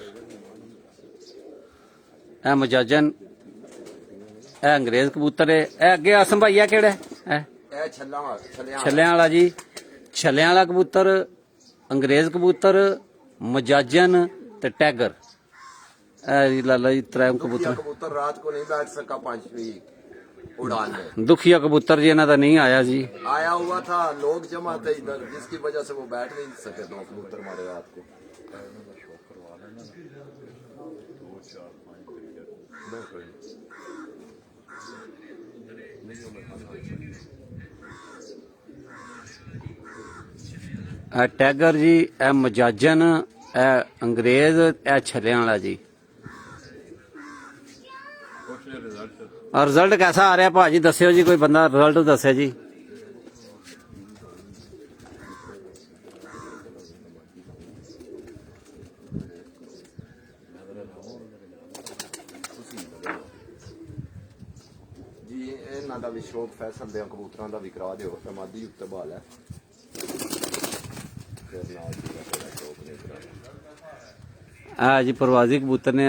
ਇਹ ਮਜਾਜਨ। ਇਹ ਅੰਗਰੇਜ਼ ਕਬੂਤਰ ਹੈ। ਇਹ ਅੱਗੇ ਆਸਮ ਭਾਈਆ ਕਿਹੜਾ ਹੈ? ਇਹ ਛੱਲਿਆਂ ਵਾਲਾ ਜੀ। ਛੱਲਿਆਂ ਵਾਲਾ ਕਬੂਤਰ, ਅੰਗਰੇਜ਼ ਕਬੂਤਰ, ਮਜਾਜਨ ਤੇ ਟੈਗਰ। ਇਹ ਜੀ ਲਾਲਾ ਜੀ ਤਰ੍ਹਾਂ ਕਬੂਤਰ। कबूतर रात को नहीं बैठ सका पांचवी उड़ान में। ਦੁਖੀਆ ਕਬੂਤਰ ਜੀ ਇਹਨਾਂ ਦਾ ਨਹੀਂ ਆਇਆ ਜੀ। आया हुआ था, लोग जमा थे इधर, जिसकी वजह से वो बैठ नहीं सके। 2 कबूतर मारे रात को। ਇਹ ਟੈਗਰ ਜੀ, ਇਹ ਮਜਾਜਨ, ਇਹ ਅੰਗਰੇਜ਼, ਇਹ ਛੱਲਿਆਂ ਵਾਲਾ ਜੀ। ਰਿਜ਼ਲਟ ਕੈਸਾ ਆ ਰਿਹਾ ਭਾਜੀ ਦੱਸਿਓ ਜੀ, ਕੋਈ ਬੰਦਾ ਰਿਜ਼ਲਟ ਦੱਸਿਆ ਜੀ। जी इन्हां दा भी शौक फैसल दे कबूतरां दा भी करा दिओ। मादी उत्ते बहाल है। फिर नाल दी दा शौक नहीं करा। ਆ ਜੀ ਪ੍ਰਵਾਜ਼ੀ ਕਬੂਤਰ ਨੇ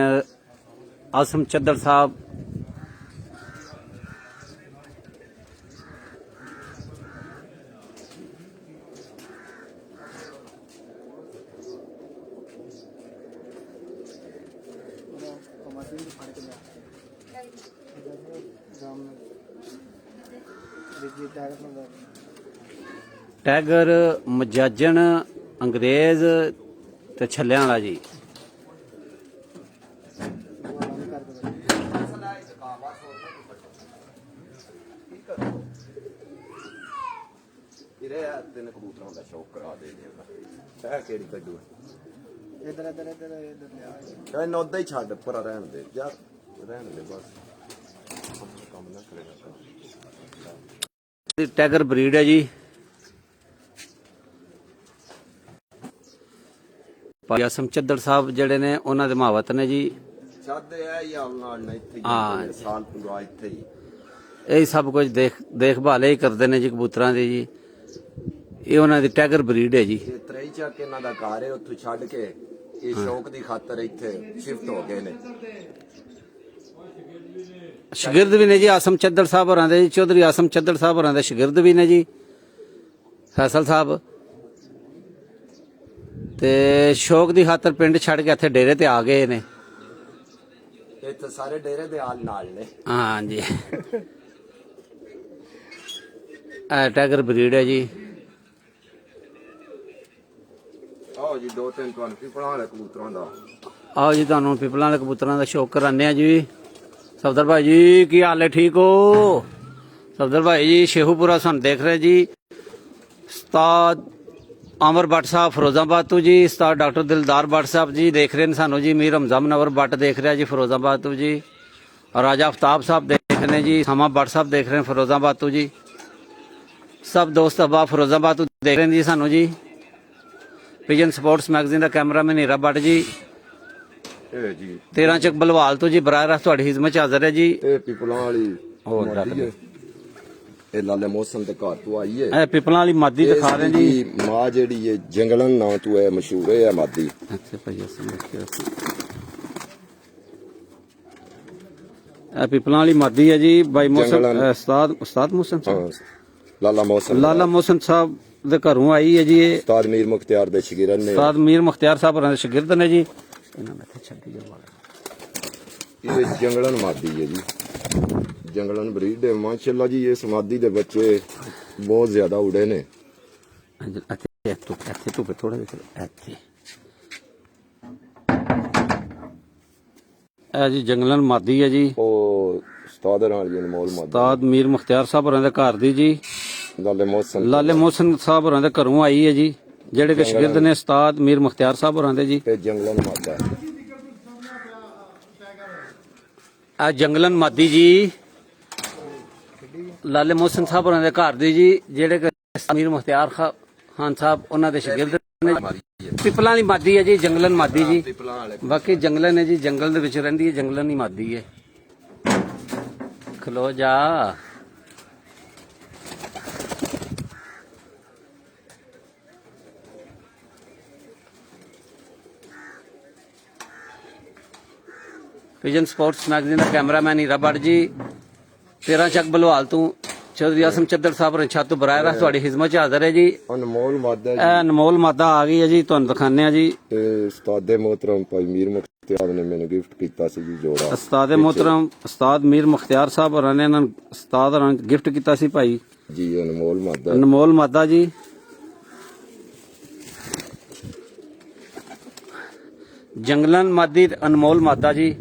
ਆਸਮ ਚੱਦਰ ਸਾਹਿਬ। ਟੈਗਰ, ਮਜਾਜਣ, ਅੰਗਰੇਜ਼ ਤੇ ਛੱਲਿਆਂ ਵਾਲਾ ਜੀ। ਤਿੰਨ ਕਬੂਤਰਾਂ ਦਾ ਸ਼ੌਕ ਕਰਾ ਦੇ ਇਹ ਕਿਹੜੀ ਕੱਢੂ? ਇਧਰ ਇਧਰ ਇਧਰ ਇਧਰ ਲਿਆ। ਇਹਨੂੰ ਉੱਦਾਂ ਹੀ ਛੱਡ, ਪਰ ਰਹਿਣ ਦੇ ਯਾਰ, ਰਹਿਣ ਦੇ ਬਸ। ਕੰਮ ਨਾ ਕਰੇਗਾ। ਟੈਗਰ ਬਰੀਡ ਹੈ ਜੀ। ਭਾਈ ਆਸਮ ਚੱਦਰ ਸਾਹਿਬ ਜਿਹੜੇ ਨੇ ਉਹਨਾਂ ਦੇ ਮਾਵਤ ਨੇ ਜੀ। ਛੱਡ ਹੈ ਜਾਂ ਨਾਲ ਨਹੀਂ ਇੱਥੇ ਹਾਂ। ਸਾਲ ਪੂਰਾ ਇੱਥੇ ਹੀ ਇਹ ਸਭ ਕੁਝ ਦੇਖਭਾਲ ਹੀ ਕਰਦੇ ਨੇ ਜੀ ਕਬੂਤਰਾਂ ਦੀ ਜੀ। ਇਹ ਉਹਨਾਂ ਦੀ ਟੈਗਰ ਬਰੀਡ ਹੈ ਜੀ। ਇਹ ਤਰੇਈ ਚੱਕ ਇਹਨਾਂ ਦਾ ਘਰ ਹੈ, ਉੱਥੋਂ ਛੱਡ ਕੇ ਇਹ ਸ਼ੌਕ ਦੀ ਖਾਤਰ ਇੱਥੇ ਸ਼ਿਫਟ ਹੋ ਗਏ ਨੇ। ਸ਼ਾਗਿਰਦ ਵੀ ਨੇ ਜੀ ਆਸਮ ਚੱਦਰ ਸਾਹਿਬ ਹੋਰਾਂ ਦੇ ਜੀ। ਚੌਧਰੀ ਆਸਮ ਚੱਦਰ ਸਾਹਿਬ ਹੋਰਾਂ ਦੇ ਸ਼ਾਗਿਰਦ ਵੀ ਨੇ ਜੀ, ਫੈਸਲ ਸਾਹਿਬ। ਤੇ ਸ਼ੌਕ ਦੀ ਖਾਤਰ ਪਿੰਡ ਛੱਡ ਕੇ ਇੱਥੇ ਡੇਰੇ ਤੇ ਆ ਗਏ ਨੇ। ਇੱਥੇ ਸਾਰੇ ਡੇਰੇ ਦੇ ਹਾਲ ਨਾਲ ਨੇ। ਹਾਂ ਜੀ। ਇਹ ਟੈਗਰ ਬਰੀਡ ਹੈ ਜੀ। ਆਓ ਜੀ 2-3 ਤੁਹਾਨੂੰ ਪਿਪਲਾਂ ਵਾਲੇ ਕਬੂਤਰਾਂ ਦਾ। ਆਓ ਜੀ ਤੁਹਾਨੂੰ ਪਿਪਲਾਂ ਵਾਲੇ ਕਬੂਤਰਾਂ ਦਾ ਸ਼ੌਕ ਕਰਾਉਂਦੇ ਆ ਜੀ। ਸਫਦਰ ਭਾਈ ਜੀ ਕੀ ਹਾਲ ਹੈ? ਠੀਕ ਹੋ? ਸਫਦਰ ਭਾਈ ਜੀ ਸ਼ੇਖੂਪੁਰਾ ਸਾਨੂੰ ਦੇਖ ਰਹੇ ਜੀ। ਉਸਤਾਦ ਅਮਰ ਭੱਟ ਸਾਹਿਬ ਫਿਰੋਜ਼ਾਬਾਦ ਤੋਂ ਜੀ। ਉਸਤਾਦ ਡਾਕਟਰ ਦਿਲਦਾਰ ਭੱਟ ਸਾਹਿਬ ਜੀ ਦੇਖ ਰਹੇ ਨੇ ਸਾਨੂੰ ਜੀ। ਮੀਰ ਹਮਜ਼ਾ ਨਵਰ ਭੱਟ ਦੇਖ ਰਿਹਾ ਜੀ ਫਿਰੋਜ਼ਾਬਾਦ ਤੋਂ ਜੀ। ਰਾਜਾ ਅਫਤਾਬ ਸਾਹਿਬ ਦੇਖ ਰਹੇ ਨੇ ਜੀ। ਸਮਾਂ ਭੱਟ ਸਾਹਿਬ ਦੇਖ ਰਹੇ ਨੇ ਫਿਰੋਜ਼ਾਬਾਦ ਤੋਂ ਜੀ। ਸਭ ਦੋਸਤ ਅਬਾ ਫਿਰੋਜ਼ਾਬਾਦ ਤੋਂ ਦੇਖ ਰਹੇ ਨੇ ਜੀ ਸਾਨੂੰ ਜੀ। ਪਿਜਨ ਸਪੋਰਟਸ ਮੈਗਜ਼ੀਨ ਦਾ ਕੈਮਰਾਮੈਨ ਹੀਰਾ ਭੱਟ ਜੀ। ਇਹ ਜੀ 13 ਚੱਕ ਬਲਵਾਲ ਤੋਂ ਜੀ ਬਰਾਹ ਰਾਸਤ ਤੁਹਾਡੀ ਖਿਦਮਤ ਚ ਹਾਜ਼ਰ ਹੈ ਜੀ। ਇਹ ਪਿਪਲਾਂ ਵਾਲੀ ਹੋਰ ਮਾਦੀ ਹੈ। ਇਹ ਲਾਲੇ ਮੌਸਮ ਦੇ ਘਰ ਤੋਂ ਆਈ ਹੈ। ਇਹ ਪਿਪਲਾਂ ਵਾਲੀ ਮਾਦੀ ਦਿਖਾ ਰਹੇ ਜੀ। ਇਹਦੀ ਮਾਂ ਜਿਹੜੀ ਹੈ ਜੰਗਲਨ ਨਾਂ ਤੋਂ ਹੈ ਮਸ਼ਹੂਰ ਹੈ ਮਾਦੀ। ਅੱਛਾ ਭਾਈ ਇਹ ਪਿਪਲਾਂ ਵਾਲੀ ਮਾਦੀ ਹੈ ਜੀ। ਬਾਈ ਮੌਸਮ ਉਸਤਾਦ ਮੌਸਮ ਹਾਂ ਲਾਲਾ ਮੌਸਮ ਲਾਲਾ ਮੌਸਮ ਸਾਹਿਬ ਦੇ ਘਰੋਂ ਆਈ ਹੈ ਜੀ। ਇਹ ਉਸਤਾਦ ਮੀਰ ਮੁਖਤਿਆਰ ਦੇ ਸ਼ਾਗਿਰਦ ਨੇ। ਉਸਤਾਦ ਮੀਰ ਮੁਖਤਿਆਰ ਸਾਹਿਬ ਹੋਰਾਂ ਦੇ ਸ਼ਾਗਿਰਦ ਨੇ ਜੀ। ਇਹਨਾਂ ਨੇ ਛੱਡੀ ਜਵਾਲਾ। ਇਹ ਜੰਗਲਨ ਮਾਦੀ ਹੈ ਜੀ। ਜੰਗਲਨ ਬਰੀਡ ਹੈ ਮਾਸ਼ਾਅੱਲਾ ਜੀ। ਇਸ ਮਾਦੀ ਦੇ ਬੱਚੇ ਬਹੁਤ ਜ਼ਿਆਦਾ ਉੜੇ ਨੇ। ਇੱਥੇ ਧੁੱਪ ਥੋੜਾ ਜਿਹਾ ਇੱਥੇ। ਇਹ ਜੀ ਜੰਗਲਨ ਮਾਦੀ ਹੈ ਜੀ। ਉਹ ਉਸਤਾਦ ਨਾਲ ਜੀ ਅਨਮੋਲ ਮਾਦੀ। ਉਸਤਾਦ ਮੀਰ ਮੁਖਤਿਆਰ ਸਾਹਿਬ ਹੋਰਾਂ ਦੇ ਘਰ ਦੀ ਜੀ। ਲਾਲੇ ਮੌਸਮ ਸਾਹਿਬ ਹੋਰਾਂ ਦੇ ਘਰੋਂ ਆਈ ਹੈ ਜੀ। ਜਿਹੜੇ ਕਿ ਸ਼ਾਗਿਰਦ ਨੇ ਉਸਤਾਦ ਮੀਰ ਮੁਖਤਿਆਰ ਸਾਹਿਬ ਹੋਰਾਂ ਦੇ ਜੀ। ਤੇ ਜੰਗਲਨ ਮਾਦਾ ਆ ਜੰਗਲਨ ਮਾਦੀ ਜੀ ਲਾਲੇ ਮੋਹਸਨ ਸਾਹਿਬ ਹੋਰਾਂ ਦੇ ਘਰ ਦੀ ਜੀ। ਜਿਹੜੇ ਕਿ ਮੀਰ ਮੁਖਤਿਆਰ ਖਾਨ ਸਾਹਿਬ ਉਹਨਾਂ ਦੇ ਸ਼ਾਗਿਰਦ ਨੇ। ਪਿਪਲਾਂ ਵਾਲੀ ਮਾਦੀ ਹੈ ਜੀ। ਜੰਗਲਨ ਮਾਦੀ ਜੀ। ਬਾਕੀ ਜੰਗਲਨ ਹੈ ਜੀ। ਜੰਗਲ ਦੇ ਵਿੱਚ ਰਹਿੰਦੀ ਹੈ। ਜੰਗਲਨ ਹੀ ਮਾਦੀ ਹੈ। ਖਲੋ ਜਾ। ਵਿਜਨ ਸਪੋਰਟਸ ਮੈਗਜ਼ੀਨ ਦਾ ਕੈਮਰਾਮੈਨ ਹੀਰਾ ਬੱਟ ਜੀ, 13 ਚੱਕ ਬਲਵਾਲ ਤੋਂ ਚੌਧਰੀ ਆਸਮ ਚੱਦਰ ਸਾਹਿਬ ਰਣਛੱਤ ਤੋਂ ਬਰਾਹ ਰਾਸਤ ਤੁਹਾਡੀ ਖਿਦਮਤ 'ਚ ਹਾਜ਼ਰ ਹੈ ਜੀ। ਅਨਮੋਲ ਮਾਦਾ ਇਹ ਅਨਮੋਲ ਮਾਦਾ ਆ ਗਈ ਹੈ ਜੀ, ਤੁਹਾਨੂੰ ਦਿਖਾਉਂਦੇ ਆ ਜੀ। ਤੇ ਉਸਤਾਦੇ ਮੋਹਤਰਮ ਭਾਈ ਮੀਰ ਮੁਖਤਿਆਰ ਨੇ ਮੈਨੂੰ ਗਿਫਟ ਕੀਤਾ ਸੀ ਜੀ ਜੋੜਾ। ਉਸਤਾਦ ਮੋਹਤਰਮ ਉਸਤਾਦ ਮੀਰ ਮੁਖਤਿਆਰ ਸਾਹਿਬ ਹੋਰਾਂ ਨੇ ਇਹਨਾਂ ਨੂੰ ਉਸਤਾਦ ਹੋਰਾਂ ਨੂੰ ਗਿਫਟ ਕੀਤਾ ਸੀ ਭਾਈ ਜੀ ਅਨਮੋਲ ਮਾਦਾ। ਅਨਮੋਲ ਮਾਦਾ ਜੀ। ਜੰਗਲਨ ਮਾਦੀ ਤੇ ਅਨਮੋਲ ਮਾਦਾ ਜੀ।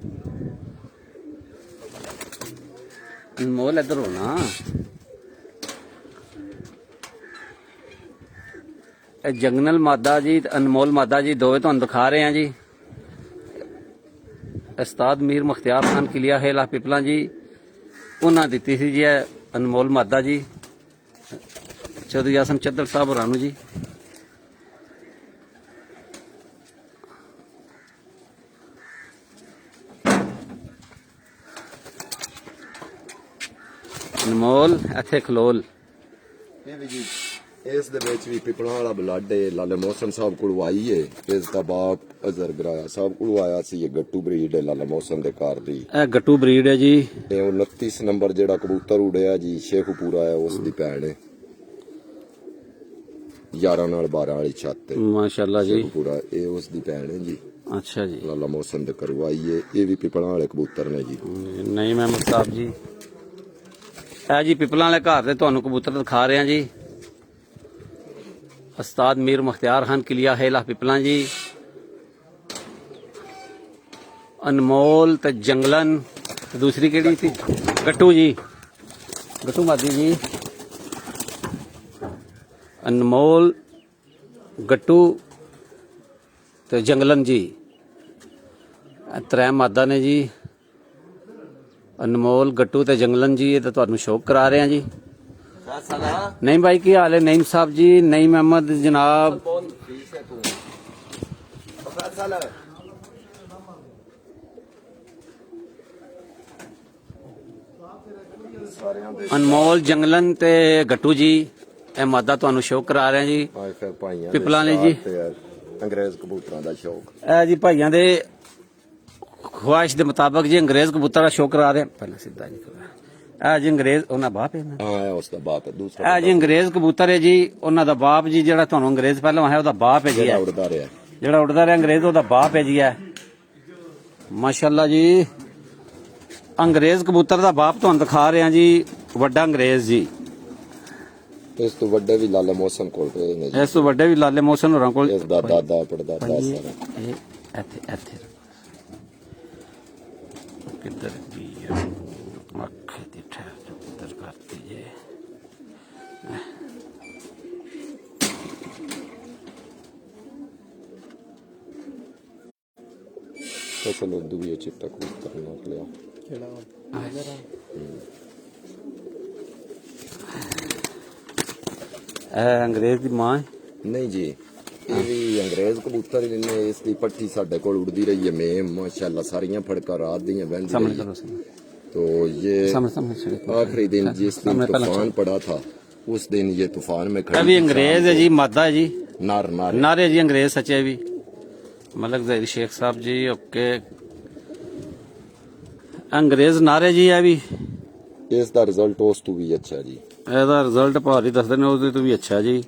ਅਨਮੋਲ ਇੱਧਰ ਹੋ ਨਾ। ਇਹ ਜੰਗਲਨ ਮਾਦਾ ਜੀ ਤੇ ਅਨਮੋਲ ਮਾਦਾ ਜੀ ਦੋਵੇਂ ਤੁਹਾਨੂੰ ਦਿਖਾ ਰਹੇ ਹਾਂ ਜੀ। ਉਸਤਾਦ ਮੀਰ ਮੁਖਤਿਆਰ ਖਾਨ ਕਿਲਿਆ ਹੇਲਾ ਪਿਪਲਾ ਜੀ, ਉਹਨਾਂ ਦਿੱਤੀ ਸੀ ਜੀ ਇਹ ਅਨਮੋਲ ਮਾਦਾ ਜੀ ਚੌਧਰੀ ਆਸਮ ਚੱਦਰ ਸਾਹਿਬ ਹੋਰਾਂ ਨੂੰ ਜੀ। ਅਨਮੋਲ ਇੱਥੇ ਖਲੋਲ। ਇਹ ਵੀ ਜੀ ਇਸ ਦੇ ਵਿੱਚ ਵੀ ਪਿਪਲਾਂ ਵਾਲਾ ਬਲੱਡ ਹੈ। ਲਾਲੇ ਮੋਹਸਨ ਸਾਹਿਬ ਕੋਲ ਆਈ ਹੈ। ਇਸ ਦਾ ਬਾਪ ਅਜ਼ਰ ਗਰਾਇਆ ਸਾਹਿਬ ਕੋਲ ਆਇਆ ਸੀ। ਇਹ ਗੱਟੂ ਬਰੀਡ ਹੈ ਲਾਲੇ ਮੋਹਸਨ ਦੇ ਘਰ ਦੀ। ਇਹ ਗੱਟੂ ਬਰੀਡ ਹੈ ਜੀ। ਤੇ 29 ਨੰਬਰ ਜਿਹੜਾ ਕਬੂਤਰ ਉੜਿਆ ਜੀ ਸ਼ੇਖੂਪੁਰਾ ਹੈ, ਉਸ ਦੀ ਭੈਣ ਹੈ। 11 ਨਾਲ 12 ਵਾਲੀ ਛੱਤ ਹੈ ਮਾਸ਼ਾਅੱਲਾ ਜੀ। ਸ਼ੇਖੂਪੁਰਾ ਇਹ ਉਸ ਦੀ ਭੈਣ ਹੈ ਜੀ। ਅੱਛਾ ਜੀ। ਲਾਲਾ ਮੋਹਸਨ ਦੇ ਕਰਵਾਈ ਹੈ। ਇਹ ਵੀ ਪਿਪਲਾਂ ਵਾਲੇ ਕਬੂਤਰ ਨੇ ਜੀ। ਨਹੀਂ ਮਹਿਮਦ ਸਾਹਿਬ ਜੀ, ਇਹ ਜੀ ਪਿਪਲਾਂ ਵਾਲੇ ਘਰ ਦੇ ਤੁਹਾਨੂੰ ਕਬੂਤਰ ਦਿਖਾ ਰਹੇ ਹਾਂ ਜੀ। ਉਸਤਾਦ ਮੀਰ ਮੁਖਤਿਆਰ ਖਾਨ ਕਿਲਿਆ ਹੇਲਾ ਪਿਪਲਾਂ ਜੀ। ਅਨਮੋਲ ਤੇ ਜੰਗਲਨ ਤੇ ਦੂਸਰੀ ਕਿਹੜੀ ਸੀ? ਗੱਟੂ ਜੀ, ਗੱਟੂ ਮਾਦੀ ਜੀ। ਅਨਮੋਲ, ਗੱਟੂ ਤੇ ਜੰਗਲਨ ਜੀ, ਇਹ ਤਰੇ ਮਾਦਾ ਨੇ ਜੀ। ਅਨਮੋਲ, ਗੱਟੂ ਤੇ ਜੰਗਲਨ ਜੀ, ਇਹ ਤਾਂ ਤੁਹਾਨੂੰ ਸ਼ੌਕ ਕਰਾ ਰਹੇ ਹਾਂ ਜੀ। ਨਹੀਂ ਭਾਈ ਕੀ ਹਾਲ ਹੈ? ਨਈਮ ਸਾਹਿਬ ਜੀ, ਨਈਮ ਅਹਿਮਦ ਜਨਾਬ। ਅਨਮੋਲ, ਜੰਗਲਨ ਤੇ ਗੱਟੂ ਜੀ, ਇਹ ਮਾਦਾ ਤੁਹਾਨੂੰ ਸ਼ੌਕ ਕਰਾ ਰਹੇ ਹਾਂ ਜੀ। ਪਿਪਲਾਂ ਨੇ ਜੀ। ਅੰਗਰੇਜ਼ ਕਬੂਤਰਾਂ ਦਾ ਸ਼ੌਕ। ਇਹ ਜੀ ਭਾਈਆਂ ਦੇ ਖੁਆਇਸ਼ ਦੇ ਮੁਤਾਬਕ ਜੀ ਅੰਗਰੇਜ਼ ਕਬੂਤਰ ਦਾ ਸ਼ੌਕ ਕਰਾ ਰਹੇ। ਪਹਿਲਾਂ ਸਿੱਧਾ ਜੀ ਇਹ ਜੀ ਅੰਗਰੇਜ਼ ਉਹਨਾਂ ਬਾਪ ਹੈ ਨਾ। ਹਾਂ ਉਸ ਦਾ ਬਾਪ ਹੈ ਦੂਸਰਾ। ਇਹ ਜੀ ਅੰਗਰੇਜ਼ ਕਬੂਤਰ ਹੈ ਜੀ, ਉਹਨਾਂ ਦਾ ਬਾਪ ਜੀ ਜਿਹੜਾ ਤੁਹਾਨੂੰ ਅੰਗਰੇਜ਼ ਪਹਿਲਾਂ ਆਇਆ ਉਹਦਾ ਬਾਪ ਹੈ ਜੀ। ਜਿਹੜਾ ਉੜਦਾ ਰਿਹਾ, ਜਿਹੜਾ ਉੜਦਾ ਰਿਹਾ ਅੰਗਰੇਜ਼ ਉਹਦਾ ਬਾਪ ਹੈ ਜੀ। ਹੈ ਮਾਸ਼ਾਅੱਲਾ ਜੀ। ਅੰਗਰੇਜ਼ ਕਬੂਤਰ ਦਾ ਬਾਪ ਤੁਹਾਨੂੰ ਦਿਖਾ ਰਹੇ ਹਾਂ ਜੀ, ਵੱਡਾ ਅੰਗਰੇਜ਼ ਜੀ। ਇਸ ਤੋਂ ਵੱਡੇ ਵੀ ਲਾਲੇ ਮੋਹਸਨ ਕੋਲ ਪਏ ਨੇ ਜੀ। ਇਸ ਤੋਂ ਵੱਡੇ ਵੀ ਲਾਲੇ ਮੋਹਸਨ ਹੋਰਾਂ ਕੋਲ। ਇਸ ਦਾ ਦਾਦਾ ਪੜਦਾਦਾ ਸਾਰਾ ਇਹ ਇੱਥੇ ਇੱਥੇ ਕਿੱਧਰ ਗਈ ਹੈ? ਅੱਖ ਦੀ ਠਹਿਰ ਉੱਧਰ ਕਰਤੀ ਜੇ। ਫਸਲ ਉਦੋਂ ਵੀ ਚਿੱਟਾ ਕਬੂਤਰ ਨਾਲ ਲਿਆ। ਇਹ ਅੰਗਰੇਜ਼ ਦੀ ਮਾਂ ਹੈ? ਨਹੀਂ ਜੀ, ਇਹ ਵੀ ਅੰਗਰੇਜ਼ ਕਬੂਤਰ ਹੀ ਨੇ। ਇਸ ਦੀ ਪੱਠੀ ਸਾਡੇ ਕੋਲ ਉੜਦੀ ਰਹੀ ਹੈ। ਮੈਂ ਮਾਸ਼ਾਅੱਲਾ ਸਾਰੀਆਂ ਫੜਕਾਂ ਰਾਤ ਦੀਆਂ ਬਹਿੰਦੀ सामने ਰਹੀ। करो सामने तो ये सामने से आखिरी दिन जिस दिन सामने पहला तूफान पड़ा था उस दिन ये तूफान में खड़ी अभी थी अंग्रेज शाम है को। जी, मादा है जी। नार नार नारे जी अंग्रेज सच्चे भी। मलक जहीर शेख साहब जी ओके। अंग्रेज नारे जी है भी। इस दा रिजल्ट उस तो भी अच्छा जी। ਇਹਦਾ ਰਿਜ਼ਲਟ ਭਾਰੀ ਦੱਸਦੇ ਨੇ, ਉਹਦੇ ਤੋਂ ਵੀ ਅੱਛਾ ਜੀ।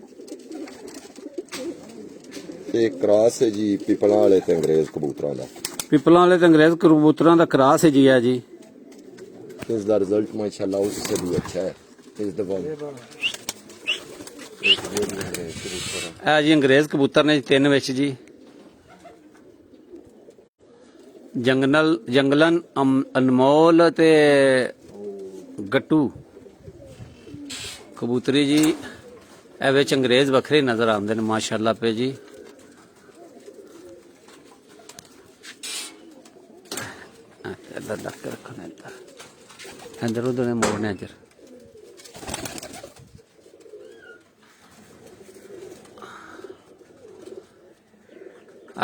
एक क्रास है जी पिपला वाले ते अंग्रेज कबूतरां दा। ਪਿਪਲਾਂ ਵਾਲੇ ਤੇ ਅੰਗਰੇਜ਼ ਕਬੂਤਰਾਂ ਦਾ ਕਰਾਸ ਹੈ ਜੀ। ਹੈ ਜੀ। इस दा रिजल्ट माशाल्लाह उससे भी अच्छा है। इस दफा ਇਹ ਜੀ ਅੰਗਰੇਜ਼ ਕਬੂਤਰ ਨੇ ਜੀ, 3 ਵਿੱਚ ਜੀ। ਜੰਗਲਨ, ਅਨਮੋਲ ਤੇ ਗੱਟੂ ਕਬੂਤਰੀ ਜੀ। ਇਹ ਵਿੱਚ ਅੰਗਰੇਜ਼ ਵੱਖਰੇ ਨਜ਼ਰ ਆਉਂਦੇ ਨੇ ਮਾਸ਼ਾਅੱਲਾ ਪੇ ਜੀ। ਇੱਧਰ ਲੱਗ ਕੇ ਰੱਖਣਾ, ਇੱਧਰ ਉਧਰ ਮੋੜਨਾ ਇੱਧਰ।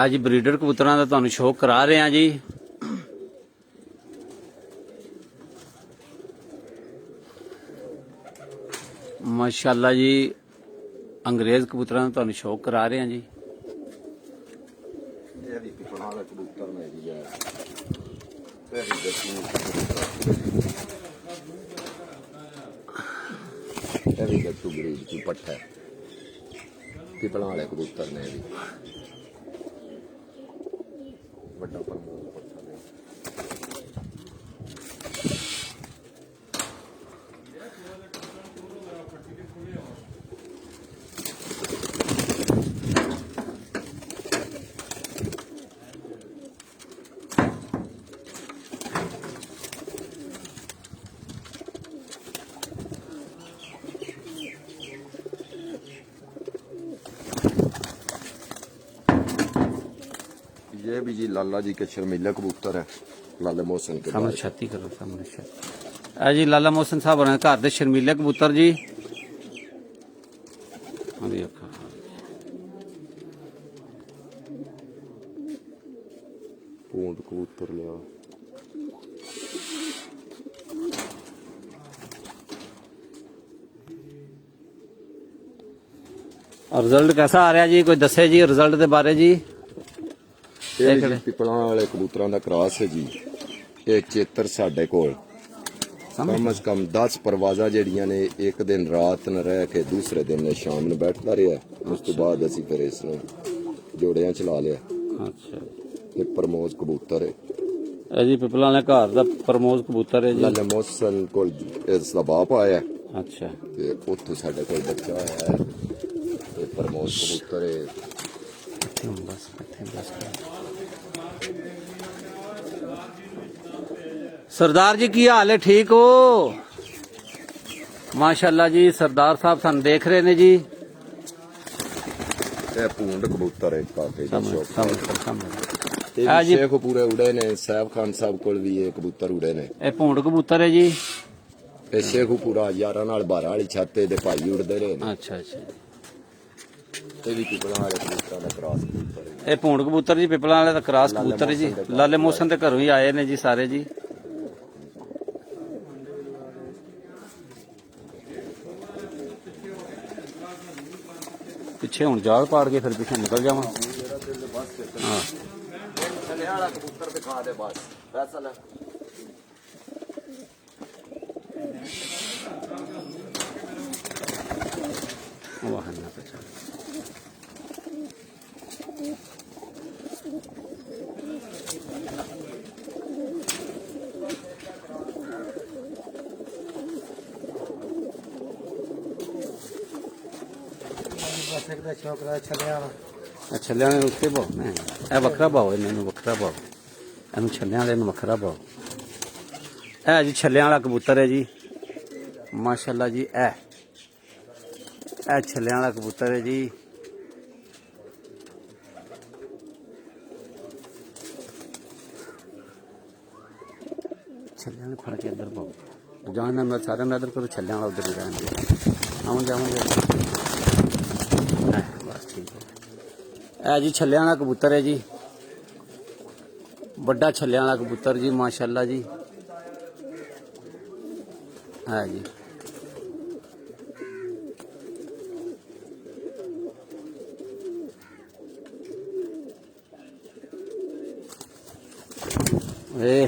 ਅੱਜ ਬਰੀਡਰ ਕਬੂਤਰਾਂ ਦਾ ਤੁਹਾਨੂੰ ਸ਼ੌਕ ਕਰਾ ਰਹੇ ਹਾਂ ਜੀ। ਮਾਸ਼ਾਅੱਲਾ ਜੀ ਅੰਗਰੇਜ਼ ਕਬੂਤਰਾਂ ਦਾ ਤੁਹਾਨੂੰ ਸ਼ੌਕ ਕਰਾ ਰਹੇ ਹਾਂ ਜੀ। ਇਹ ਵੀ ਪਿਪਲਾਂ ਵਾਲਾ ਕਬੂਤਰ ਨੇ ਜੀ ਇਹ ਵੀ ਦੱਸੂ ਇਹ ਵੀ ਦੱਸੂ ਗਰੀਬ ਦੀ ਪੱਠਾ ਪਿਪਲਾਂ ਵਾਲੇ ਕਬੂਤਰ ਨੇ ਵੀ ਵੱਡਾ ਪਰਮੋਲ ਪੱਠਾ ਨੇ। ये भी जी लाला जी के शर्मीला कबूतर है लाला मोहसन के ਸਾਹਮਣੇ बारे। ਛਾਤੀ ਕਰੋ ਸਾਹਮਣੇ ਛਾਤੀ। ਇਹ ਜੀ ਲਾਲਾ ਮੋਹਸਨ ਸਾਹਿਬ ਹੋਰਾਂ ਦੇ ਘਰ ਦੇ ਸ਼ਰਮੀਲੇ ਕਬੂਤਰ ਜੀ। ਆ ਦੇਖੋ पूंड कबूतर लिया और रिजल्ट कैसा आ रहा जी, कोई दसे जी रिजल्ट के बारे जी। ਇਹ ਜੀ ਪਿਪਲਾਂ ਵਾਲੇ ਕਬੂਤਰਾਂ ਦਾ ਕ੍ਰਾਸ ਹੈ ਜੀ। ਇਹ ਚੇਤਰ ਸਾਡੇ ਕੋਲ ਕਮ ਅਜ਼ ਕਮ 10 ਪਰਵਾਜ਼ਾਂ ਜਿਹੜੀਆਂ ਨੇ ਇੱਕ ਦਿਨ ਰਾਤ ਨੂੰ ਰਹਿ ਕੇ ਦੂਸਰੇ ਦਿਨ ਨੇ ਸ਼ਾਮ ਨੂੰ ਬੈਠਦਾ ਰਿਹਾ। ਉਸ ਤੋਂ ਬਾਅਦ ਅਸੀਂ ਫਿਰ ਇਸ ਨੂੰ ਜੋੜਿਆਂ ਚ ਲਾ ਲਿਆ। अच्छा ਇਹ ਪ੍ਰਮੋਦ ਕਬੂਤਰ ਹੈ ਇਹ ਜੀ ਪਿਪਲਾਂ ਵਾਲੇ ਘਰ ਦਾ ਪ੍ਰਮੋਦ ਕਬੂਤਰ ਹੈ ਜੀ। ਲਾਲਾ ਮੋਹਸਨ ਕੋਲ ਇਸ ਦਾ ਬਾਪ ਆਇਆ ਅੱਛਾ ਤੇ ਉੱਥੋਂ ਸਾਡੇ ਕੋਲ ਬੱਚਾ ਆਇਆ ਹੈ। ਇਹ ਪ੍ਰਮੋਦ ਕਬੂਤਰ ਹੈ। बस सरदार जी की हाल है, ठीक हो? माशाल्लाह जी सरदार साहब सन देख रहे ने जी। ਇਹ ਪੂੰਡ ਕਬੂਤਰ ਹੈ ਕਾਕੇ ਦੀ ਸ਼ੌਕ सामने ਇਹ ਵੀ ਸ਼ੇਖ ਪੂਰੇ ਉੜੇ ਨੇ। ਸਾਹਿਬ ਖਾਨ ਸਾਹਿਬ ਕੋਲ ਵੀ ਇਹ ਕਬੂਤਰ ਉੜੇ ਨੇ। ਇਹ ਭੂੰਡ ਕਬੂਤਰ ਹੈ ਜੀ। ਇਹ ਸ਼ੇਖੂਪੁਰਾ ਯਾਰਾਂ ਨਾਲ 12 ਵਾਲੀ ਛਾਤੇ ਦੇ ਭਾਈ ਉੜਦੇ ਰਹੇ ਨੇ। ਅੱਛਾ ਅੱਛਾ ਇਹ ਵੀ ਪਿਪਲਾਂ ਵਾਲੇ ਕਬੂਤਰਾਂ ਦਾ ਕ੍ਰਾਸ ਕਬੂਤਰ ਹੈ। ਇਹ ਭੂੰਡ ਕਬੂਤਰ ਜੀ ਪਿਪਲਾਂ ਵਾਲੇ ਦਾ ਕ੍ਰਾਸ ਕਬੂਤਰ ਹੈ ਜੀ। ਲਾਲੇ ਮੋਹਸਨ ਦੇ ਘਰੋਂ ਹੀ ਆਏ ਨੇ ਜੀ ਸਾਰੇ ਜੀ। ਪਿੱਛੇ ਹੁਣ ਜਾਲ ਪਾੜ ਕੇ ਫਿਰ ਪਿੱਛੇ ਨਿਕਲ ਜਾਵਾਂ। ਹਾਂ ਥੱਲੇ ਵਾਲਾ ਕਬੂਤਰ ਦਿਖਾ ਦੇ ਬਸ ਫੈਸਲ ਹੈ। ਵਾਹ ਨਾ ਪਛਾ ਬਸ ਇੱਕ ਦਾ ਸ਼ੌਕ ਦਾ ਛੱਲਿਆਂ ਵਾਲਾ। ਛੱਲਿਆਂ ਦੇ ਉੱਤੇ ਪਾਓ ਨਾ, ਇਹ ਵੱਖਰਾ ਪਾਓ, ਇਹਨਾਂ ਨੂੰ ਵੱਖਰਾ ਪਾਓ, ਇਹਨੂੰ ਛੱਲਿਆਂ ਵਾਲੇ ਨੂੰ ਵੱਖਰਾ ਪਾਓ। ਇਹ ਜੀ ਛੱਲਿਆਂ ਵਾਲਾ ਕਬੂਤਰ ਹੈ ਜੀ ਮਾਸ਼ਾਅੱਲਾ ਜੀ। ਇਹ ਛੱਲਿਆਂ ਵਾਲਾ ਕਬੂਤਰ ਹੈ ਜੀ। ਛੱਲਿਆਂ ਨੂੰ ਫੜ ਕੇ ਅੰਦਰ ਪਾਓ। ਜਾਣ ਨਾਲ ਸਾਰਿਆਂ ਨੂੰ ਇੱਧਰ ਕਰੋ, ਛੱਲਿਆਂ ਵਾਲਾ ਉੱਧਰ ਹੀ ਰਹਿਣ ਆਉਣ ਜਾਵਾਂਗੇ। ਬਸ ਠੀਕ ਹੈ। ਇਹ ਜੀ ਛੱਲਿਆਂ ਵਾਲਾ ਕਬੂਤਰ ਹੈ ਜੀ, ਵੱਡਾ ਛੱਲਿਆਂ ਵਾਲਾ ਕਬੂਤਰ ਜੀ ਮਾਸ਼ਾਅੱਲਾ ਜੀ। ਹੈ ਜੀ ਏ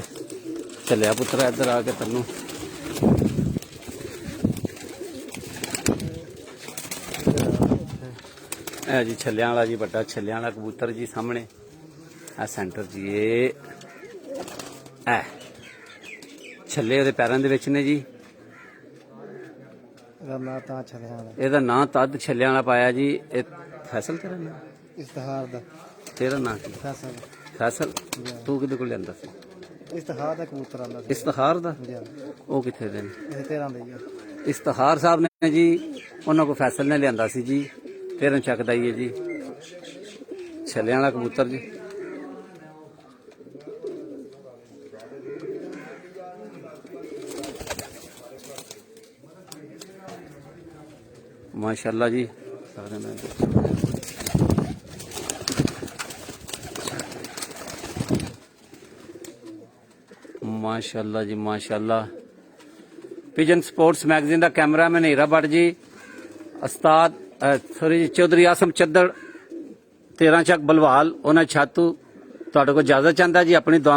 ਚੱਲਿਆ ਪੁੱਤਰਾ ਇੱਧਰ ਆ ਕੇ ਤੈਨੂੰ ਇਹ ਜੀ ਛੱਲਿਆਂ ਵਾਲਾ ਜੀ, ਵੱਡਾ ਛੱਲਿਆਂ ਵਾਲਾ ਕਬੂਤਰ ਜੀ ਸਾਹਮਣੇ ਆ ਸੈਂਟਰ ਜੀ। ਇਹ ਛੱਲੇ ਉਹਦੇ ਪੈਰਾਂ ਦੇ ਵਿੱਚ ਨੇ ਜੀ। ਇਹਦਾ ਨਾਂ ਤਾਂ ਛੱਲਿਆਂ ਵਾਲਾ। ਇਹਦਾ ਨਾਂ ਤਦ ਛੱਲਿਆਂ ਵਾਲਾ ਪਾਇਆ ਜੀ। ਇਹ ਫੈਸਲ ਤੇਰਾ ਨਾਂ? ਇਸਤਿਹਾਰ ਦਾ। ਤੇਰਾ ਨਾਂ ਕੀ? ਫੈਸਲ ਫੈਸਲ। ਤੂੰ ਕਿਹਦੇ ਕੋਲ ਲਿਆਂਦਾ ਸੀ? ਇਸਤਿਹਾਰ ਦਾ ਕਬੂਤਰ ਆਂਦਾ ਸੀ। ਇਸਤਿਹਾਰ ਦਾ? ਜੀ ਉਹ ਕਿੱਥੇ ਦੇ ਨੇ? ਇਹ 13 ਦਾ ਹੀ ਆ। ਇਸਤਿਹਾਰ ਸਾਹਿਬ ਨੇ ਜੀ, ਉਹਨਾਂ ਕੋਲ ਫੈਸਲ ਨੇ ਲਿਆਂਦਾ ਸੀ ਜੀ। 13 ਚੱਕਦਾ ਹੀ ਹੈ ਜੀ ਛੱਲਿਆਂ ਵਾਲਾ ਕਬੂਤਰ ਜੀ। माशाल्लाह जी सारे में माशाल्लाह जी माशाल्लाह। पिजन स्पोर्ट्स मैगजीन का कैमरामैन हीरा भट्ट जी ਉਸਤਾਦ ਸੋਰੀ ਜੀ ਚੌਧਰੀ ਆਸਮ ਚੱਦੜ 13 ਚੱਕ ਬਲਵਾਲ ਉਹਨਾਂ ਛਾਤੂ ਤੁਹਾਡੇ ਕੋਲ ਇਜਾਜ਼ਤ ਚਾਹੁੰਦਾ ਜੀ ਆਪਣੀ ਦੁਆ